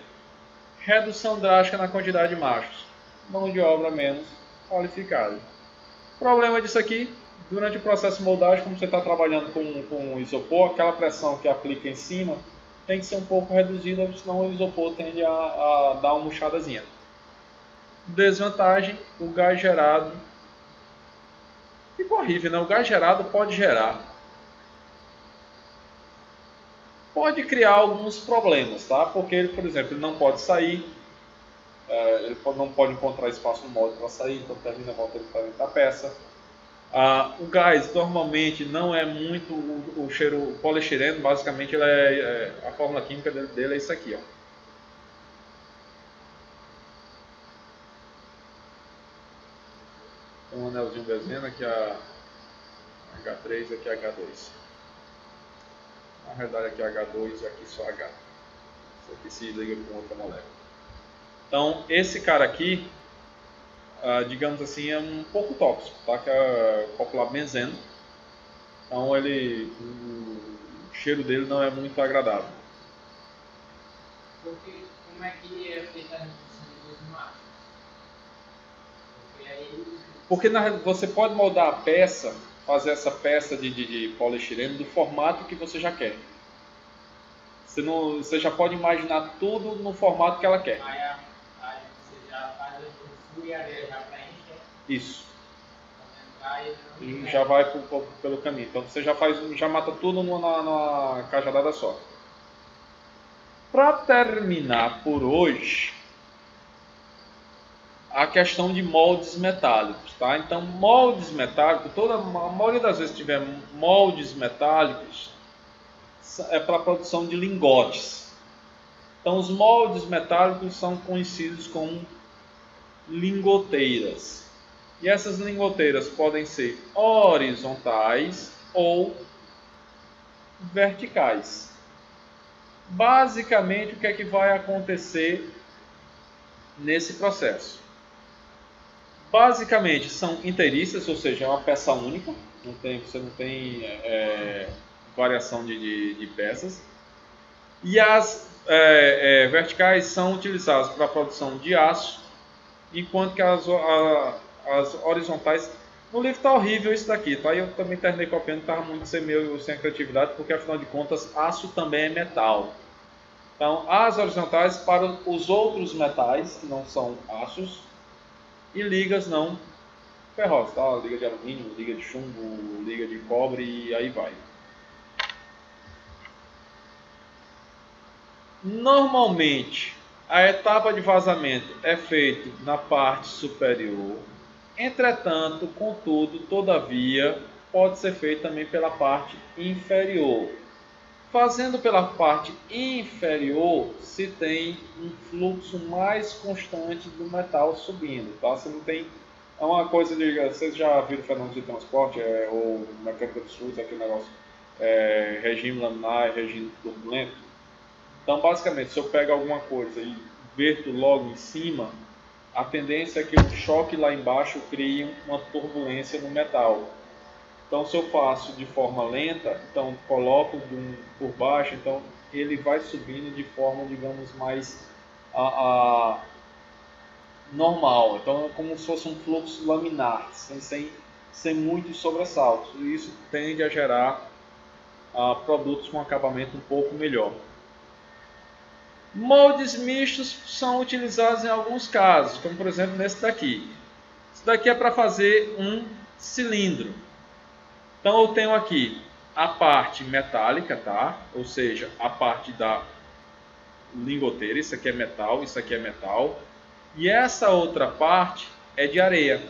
[SPEAKER 1] Redução drástica na quantidade de machos. Mão de obra menos qualificada. O problema disso aqui, durante o processo de moldagem, como você está trabalhando com isopor, aquela pressão que aplica em cima tem que ser um pouco reduzida, senão o isopor tende a dar uma murchadazinha. Desvantagem: o gás gerado. Fica horrível, né? O gás gerado pode gerar pode criar alguns problemas, tá? Porque ele, por exemplo, ele não pode sair, ele não pode encontrar espaço no molde para sair, então termina a volta para dentro da peça. O gás normalmente não é muito o cheiro, o poliestireno, basicamente a fórmula química dele é isso aqui, ó. Tem um anelzinho dezena, aqui é H3 e aqui é H2. Na verdade aqui é H2 e aqui só H. Isso aqui se liga com outra molécula. Então esse cara aqui, digamos assim, é um pouco tóxico, tá? Que é coplamenzeno. Então o cheiro dele não é muito agradável.
[SPEAKER 2] Porque como é que é feita a redução de esmalte?
[SPEAKER 1] Porque você pode moldar a peça, fazer essa peça de poliestireno do formato que você já quer. Você já pode imaginar tudo no formato que ela quer.
[SPEAKER 2] Aí você já faz o fio e a areia já preenche.
[SPEAKER 1] Isso. E já vai pelo caminho. Então você já mata tudo numa cajadada só. Para terminar por hoje, a questão de moldes metálicos, tá? Então moldes metálicos, a maioria das vezes que tiver moldes metálicos, é para a produção de lingotes. Então os moldes metálicos são conhecidos como lingoteiras. E essas lingoteiras podem ser horizontais ou verticais. Basicamente, o que é que vai acontecer nesse processo? Basicamente, são inteiriças, ou seja, é uma peça única, você não tem variação de peças. E as verticais são utilizadas para a produção de aço, enquanto que as horizontais... No livro está horrível isso daqui, tá? Eu também terminei copiando, estava muito sem criatividade, porque afinal de contas, aço também é metal. Então, as horizontais para os outros metais, que não são aços, e ligas não ferrosas, tá? Liga de alumínio, liga de chumbo, liga de cobre e aí vai. Normalmente, a etapa de vazamento é feita na parte superior. Entretanto, contudo, todavia, pode ser feito também pela parte inferior. Fazendo pela parte inferior, se tem um fluxo mais constante do metal subindo, tá? Você não tem... É uma coisa de... Vocês já viram fenômenos de transporte, ou mecânica dos fluxos, aquele negócio, regime laminar e regime turbulento? Então, basicamente, se eu pego alguma coisa e verto logo em cima, a tendência é que o choque lá embaixo crie uma turbulência no metal. Então, se eu faço de forma lenta, então coloco por baixo, então ele vai subindo de forma, digamos, mais normal. Então, é como se fosse um fluxo laminar, sem muitos sobressaltos. E isso tende a gerar produtos com acabamento um pouco melhor. Moldes mistos são utilizados em alguns casos, como por exemplo nesse daqui. Isso daqui é para fazer um cilindro. Então eu tenho aqui a parte metálica, tá? Ou seja, a parte da lingoteira, isso aqui é metal, isso aqui é metal. E essa outra parte é de areia.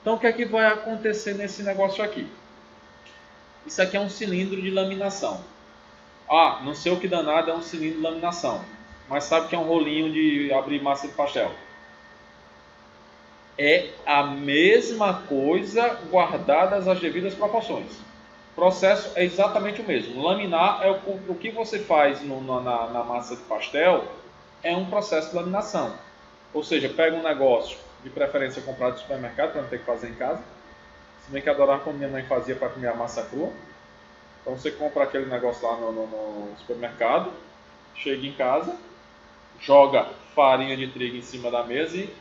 [SPEAKER 1] Então o que é que vai acontecer nesse negócio aqui? Isso aqui é um cilindro de laminação. Não sei o que danado é um cilindro de laminação, mas sabe que é um rolinho de abrir massa de pastel. É a mesma coisa, guardadas as devidas proporções. O processo é exatamente o mesmo. Laminar é o que você faz na massa de pastel, é um processo de laminação. Ou seja, pega um negócio, de preferência comprado no supermercado, para não ter que fazer em casa. Se bem que adorava como minha mãe fazia para comer a massa crua. Então você compra aquele negócio lá no supermercado, chega em casa, joga farinha de trigo em cima da mesa e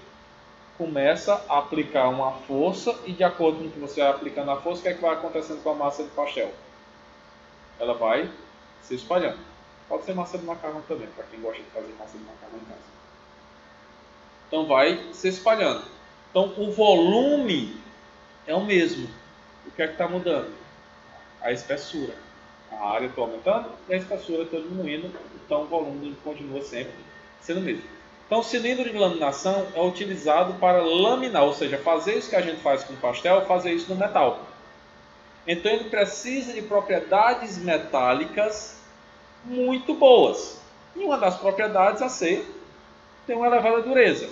[SPEAKER 1] começa a aplicar uma força, e de acordo com o que você vai aplicando a força, o que é que vai acontecendo com a massa de pastel? Ela vai se espalhando. Pode ser massa de macarrão também, para quem gosta de fazer massa de macarrão em casa. Então vai se espalhando. Então o volume é o mesmo. O que é que está mudando? A espessura. A área está aumentando e a espessura está diminuindo, então o volume continua sempre sendo o mesmo. Então o cilindro de laminação é utilizado para laminar, ou seja, fazer isso que a gente faz com o pastel, fazer isso no metal. Então ele precisa de propriedades metálicas muito boas. E uma das propriedades a ser tem uma elevada dureza.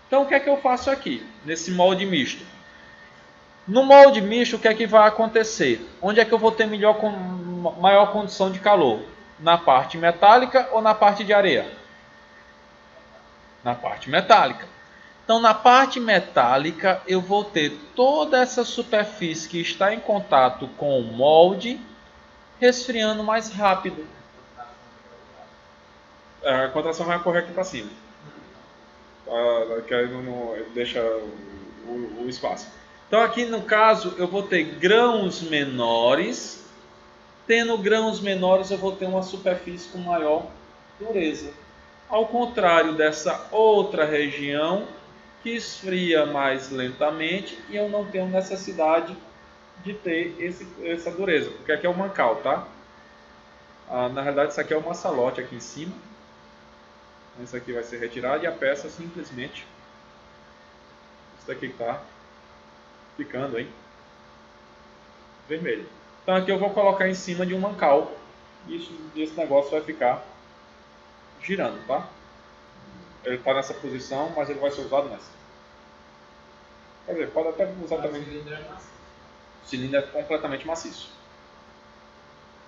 [SPEAKER 1] Então o que é que eu faço aqui, nesse molde misto? No molde misto, o que é que vai acontecer? Onde é que eu vou ter maior condição de calor? Na parte metálica ou na parte de areia? Na parte metálica. Então, na parte metálica, eu vou ter toda essa superfície que está em contato com o molde resfriando mais rápido. A contração vai correr aqui para cima. Que aí não deixa o espaço. Então, aqui no caso, eu vou ter grãos menores. Tendo grãos menores, eu vou ter uma superfície com maior dureza. Ao contrário dessa outra região, que esfria mais lentamente e eu não tenho necessidade de ter essa dureza, porque aqui é o mancal, tá? Na realidade, isso aqui é o maçalote aqui em cima. Isso aqui vai ser retirado e a peça simplesmente... Isso daqui está ficando, hein? Vermelho. Então aqui eu vou colocar em cima de um mancal e esse negócio vai ficar girando, tá? Ele está nessa posição, mas ele vai ser usado nessa. Quer dizer, pode até usar também. O cilindro é completamente maciço.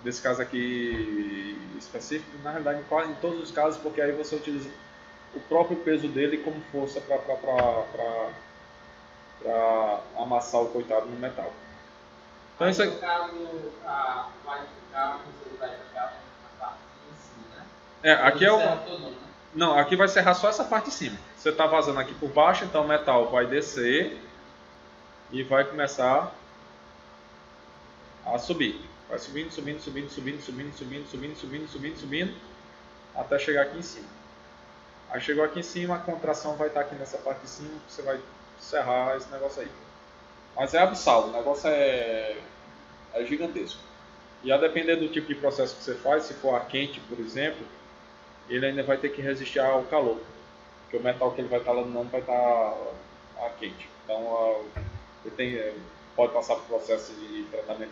[SPEAKER 1] Nesse caso aqui específico, na realidade em todos os casos, porque aí você utiliza o próprio peso dele como força para amassar o coitado no metal. Então isso aqui...
[SPEAKER 2] No caso, vai ficar na parte em cima, né?
[SPEAKER 1] Aqui é o... Não, aqui vai serrar só essa parte de cima. Você está vazando aqui por baixo, então o metal vai descer e vai começar a subir. Vai subindo, subindo, subindo, subindo, subindo, subindo, subindo, subindo, subindo, subindo, até chegar aqui em cima. Aí chegou aqui em cima, a contração vai estar aqui nessa parte de cima, você vai serrar esse negócio aí. Mas é abissal, o negócio é gigantesco. E a depender do tipo de processo que você faz, se for a quente, por exemplo, ele ainda vai ter que resistir ao calor, porque o metal que ele vai estar laminando vai estar a quente. Então ele pode passar por processo de tratamento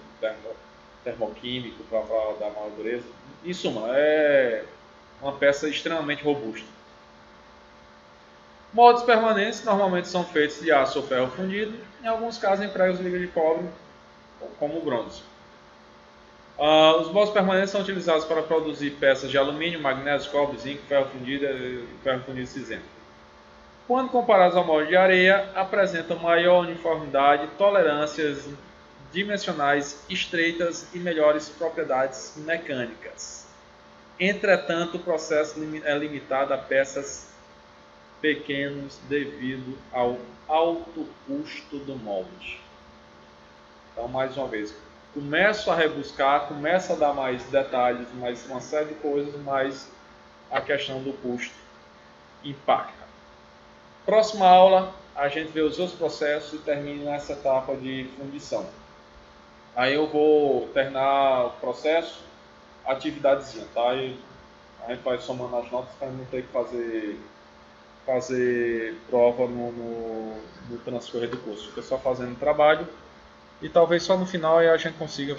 [SPEAKER 1] termoquímico para dar maior dureza. Em suma, é uma peça extremamente robusta. Moldes permanentes normalmente são feitos de aço ou ferro fundido, em alguns casos empregam liga de cobre como bronze. Os moldes permanentes são utilizados para produzir peças de alumínio, magnésio, cobre, zinco, ferro fundido cinzento. Quando comparados ao molde de areia, apresentam maior uniformidade, tolerâncias dimensionais estreitas e melhores propriedades mecânicas. Entretanto, o processo é limitado a peças pequenas devido ao alto custo do molde. Então, mais uma vez, começo a rebuscar, começo a dar mais detalhes, mais uma série de coisas, mas a questão do custo impacta. Próxima aula, a gente vê os outros processos e termina essa etapa de fundição. Aí eu vou terminar o processo, atividadezinha, tá? E a gente vai somando as notas para não ter que fazer prova no transcorrer do curso. Fica só fazendo trabalho e talvez só no final aí a gente consiga